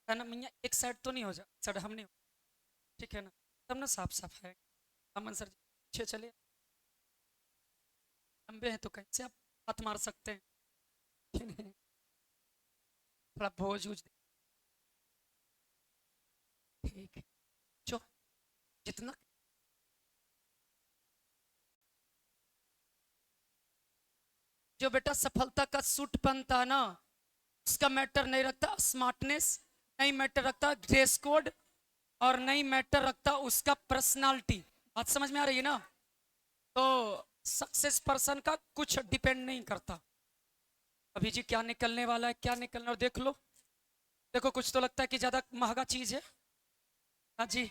है ना मैया। एक साइड तो नहीं हो जा, साइड हम नहीं हो, ठीक है ना, तब ना साफ साफ है। अमन सर जी पीछे चले, लंबे हैं तो कहीं से आप हाथ मार सकते हैं, ठीक है? थोड़ा भोज उज ठीक है, जो जितना जो बेटा सफलता का सूट पहनता है ना, उसका मैटर नहीं रखता स्मार्टनेस, नहीं मैटर रखता ड्रेस कोड, और नहीं मैटर रखता उसका पर्सनालिटी। बात समझ में आ रही है ना? तो सक्सेस पर्सन का कुछ डिपेंड नहीं करता। अभी जी क्या निकलने वाला है, क्या निकलना, और देख लो, देखो कुछ तो लगता है कि ज्यादा महंगा चीज है। हाँ जी,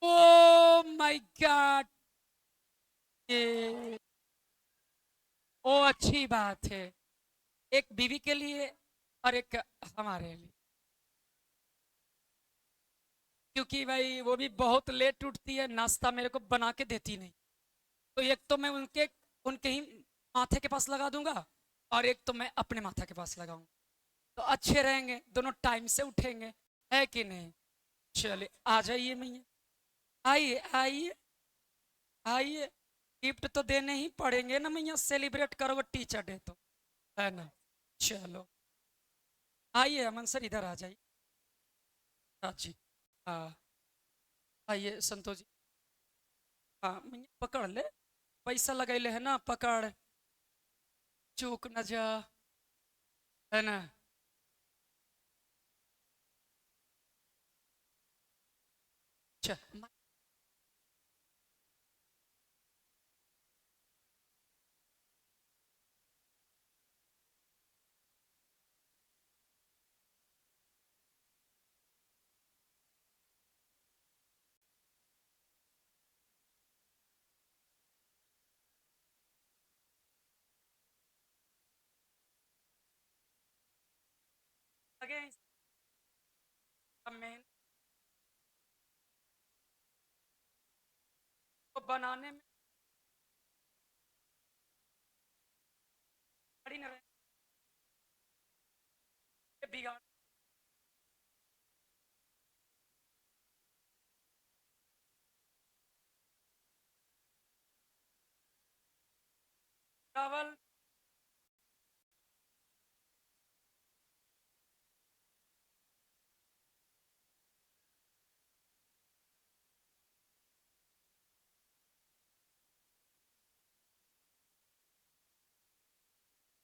ओ माय गॉड, ये ओ अच्छी बात है, एक बीवी के लिए और एक हमारे लिए, क्योंकि भाई वो भी बहुत लेट उठती है, नाश्ता मेरे को बना के देती नहीं। तो एक तो मैं उनके उनके ही माथे के पास लगा दूंगा, और एक तो मैं अपने माथा के पास लगाऊंगा, तो अच्छे रहेंगे, दोनों टाइम से उठेंगे, है कि नहीं? चलिए आ जाइए मैया, आइए आइए आइए, गिफ्ट तो देने ही पड़ेंगे ना मैया, सेलिब्रेट करोगे टीचर डे तो, है ना? चलो आइए अमन सर, इधर आ जाइए। हाँ जी, हाँ आइए संतोष जी, हाँ मैया पकड़ ले, पैसा लगैले है ना, पकड़, चूक न जा, है ना? अच्छा, लगे हैं सब मेहनत को बनाने में, खड़ी न रहे, बिगाड़ चावल।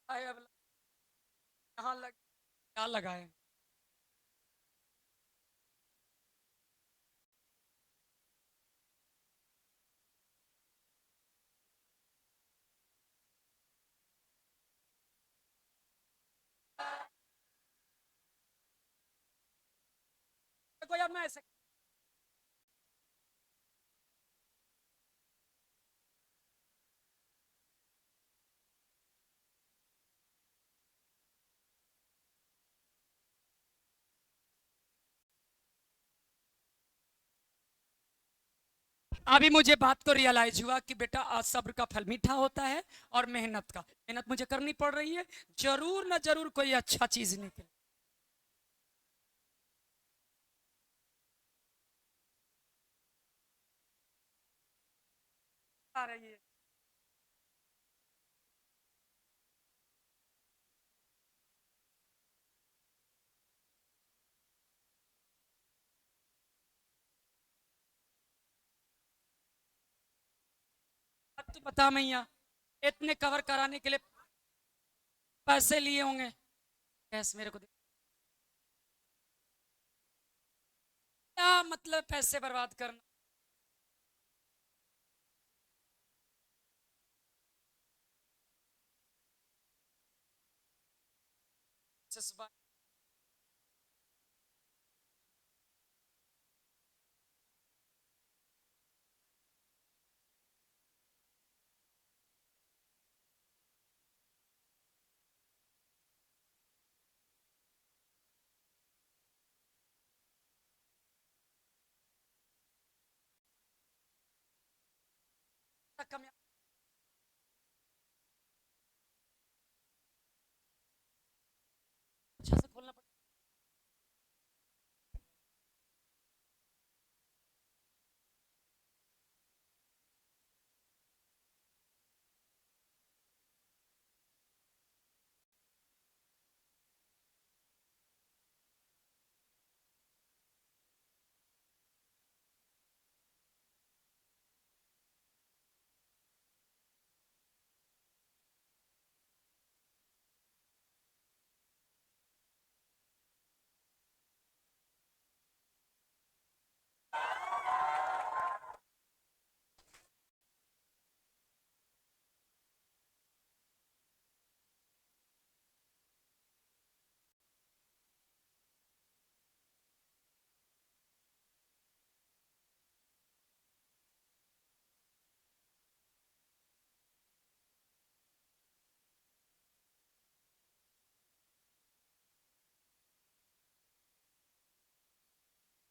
आए अब यहाँ लग, क्या लगाए? देखो यार, मैं ऐसे अभी मुझे बात को रियलाइज हुआ कि बेटा आज सब्र का फल मीठा होता है, और मेहनत मुझे करनी पड़ रही है, जरूर ना जरूर कोई अच्छा चीज निकले। आ रही है, अब तो बता मैया, इतने कवर कराने के लिए पैसे लिए होंगे, कैश मेरे को दे। क्या मतलब पैसे बर्बाद करना। जज्बा कम अच्छा से खोलना पड़ेगा।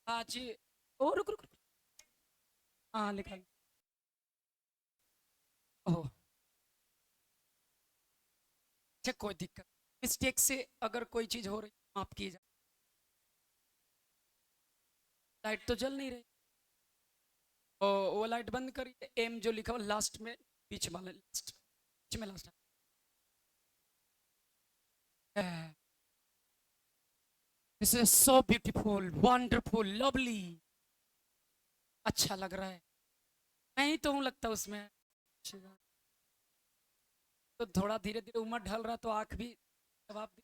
हाँ जी। ओ रुक रुक रुक। हाँ लिखा। ओह अच्छा कोई दिक्कत। मिस्टेक से अगर कोई चीज हो रही माफ की जाए। लाइट तो जल नहीं रही। ओ वो लाइट बंद करिए। एम जो लिखा हुआ लास्ट में बीच वाला लास्ट बीच में last. This is so beautiful wonderful lovely. अच्छा लग रहा है। मैं ही तो हूँ लगता है उसमें। अच्छी बात। तो थोड़ा धीरे धीरे उम्र ढल रहा तो आंख भी जवाब दी।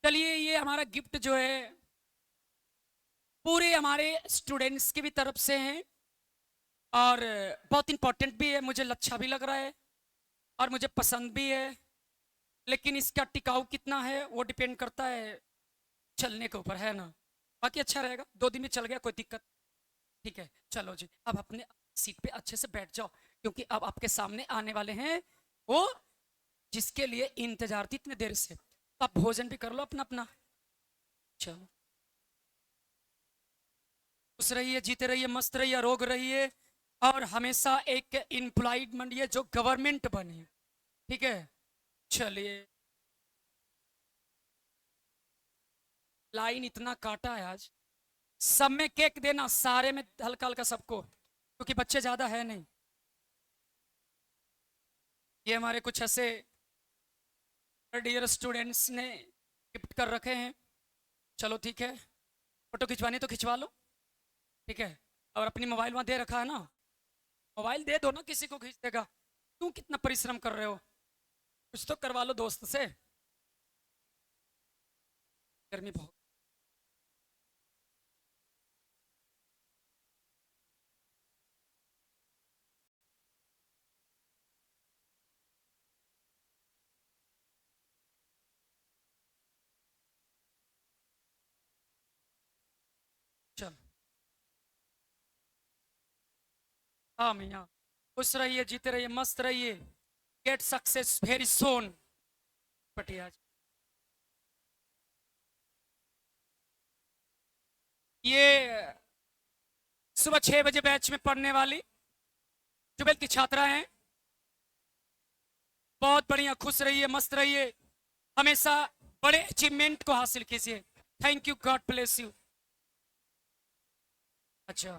चलिए ये हमारा गिफ्ट जो है पूरे हमारे स्टूडेंट्स की भी तरफ से है और बहुत इंपॉर्टेंट भी है। मुझे अच्छा भी लग रहा है और मुझे पसंद भी है। लेकिन इसका टिकाऊ कितना है वो डिपेंड करता है चलने के ऊपर है ना। बाकी अच्छा रहेगा 2 दिन में चल गया कोई दिक्कत। ठीक है चलो जी अब अपने सीट पे अच्छे से बैठ जाओ क्योंकि अब आपके सामने आने वाले हैं वो जिसके लिए इंतजार थी इतने देर से। तो आप भोजन भी कर लो अपना अपना। चलो खुश रहिए जीते रहिए मस्त रहिए रोग रहिए और हमेशा एक एम्प्लॉयमेंट ये जो गवर्नमेंट बने। ठीक है चलिए। लाइन इतना काटा है आज। सब में केक देना सारे में हल्का हल्का सबको क्योंकि बच्चे ज्यादा है नहीं। ये हमारे कुछ ऐसे डियर स्टूडेंट्स ने गिफ्ट कर रखे हैं। चलो ठीक है फोटो खिंचवानी तो खिंचवा लो। ठीक है और अपनी मोबाइल वहाँ दे रखा है ना। मोबाइल दे दो ना किसी को खींच देगा। क्यों कितना परिश्रम कर रहे हो कुछ तो करवा लो दोस्त से। गर्मी बहुत। चल हाँ मियाँ खुश रहिए जीते रहिए मस्त रहिए। Get success very soon. पटिया ये सुबह 6 बजे बैच में पढ़ने वाली ट्वेल्थ की छात्रा हैं। बहुत बढ़िया खुश रहिए मस्त रहिए हमेशा बड़े अचीवमेंट को हासिल कीजिए। Thank you God bless you. अच्छा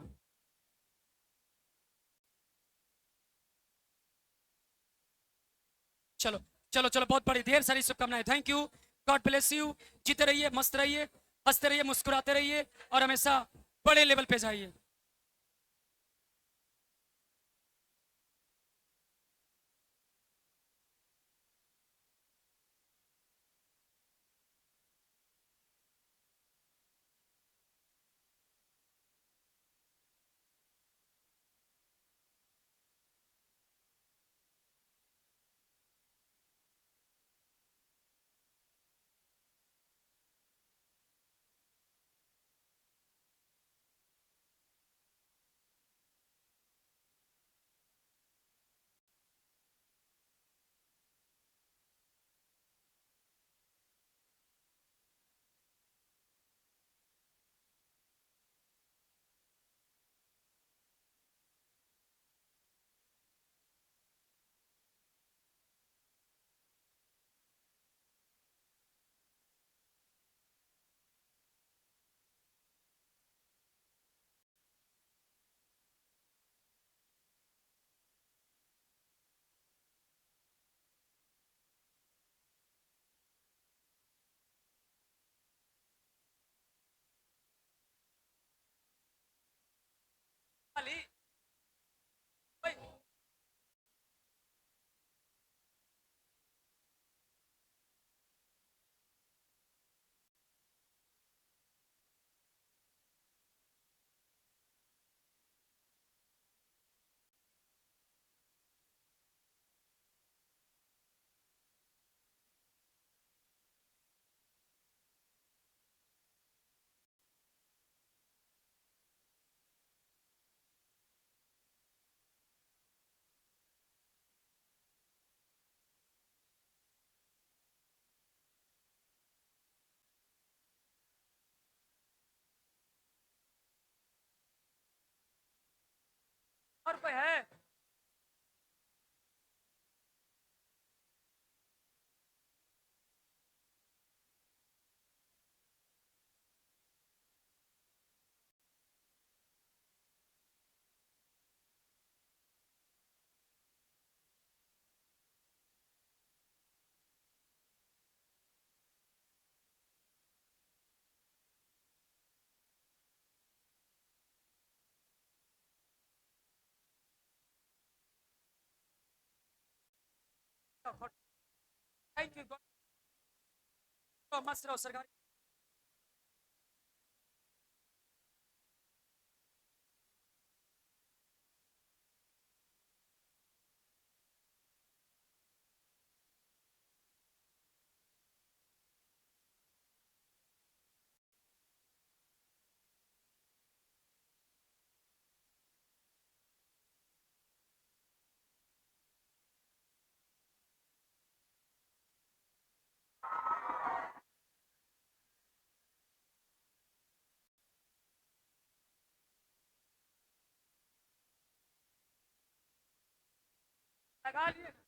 चलो चलो चलो बहुत बड़ी ढेर सारी शुभकामनाएं। Thank you God bless you. जीते रहिए मस्त रहिए हंसते रहिए मुस्कुराते रहिए और हमेशा बड़े लेवल पे जाइए। कोई है? थैंक यू, मस्त रहो सरकारी। लगा लिए।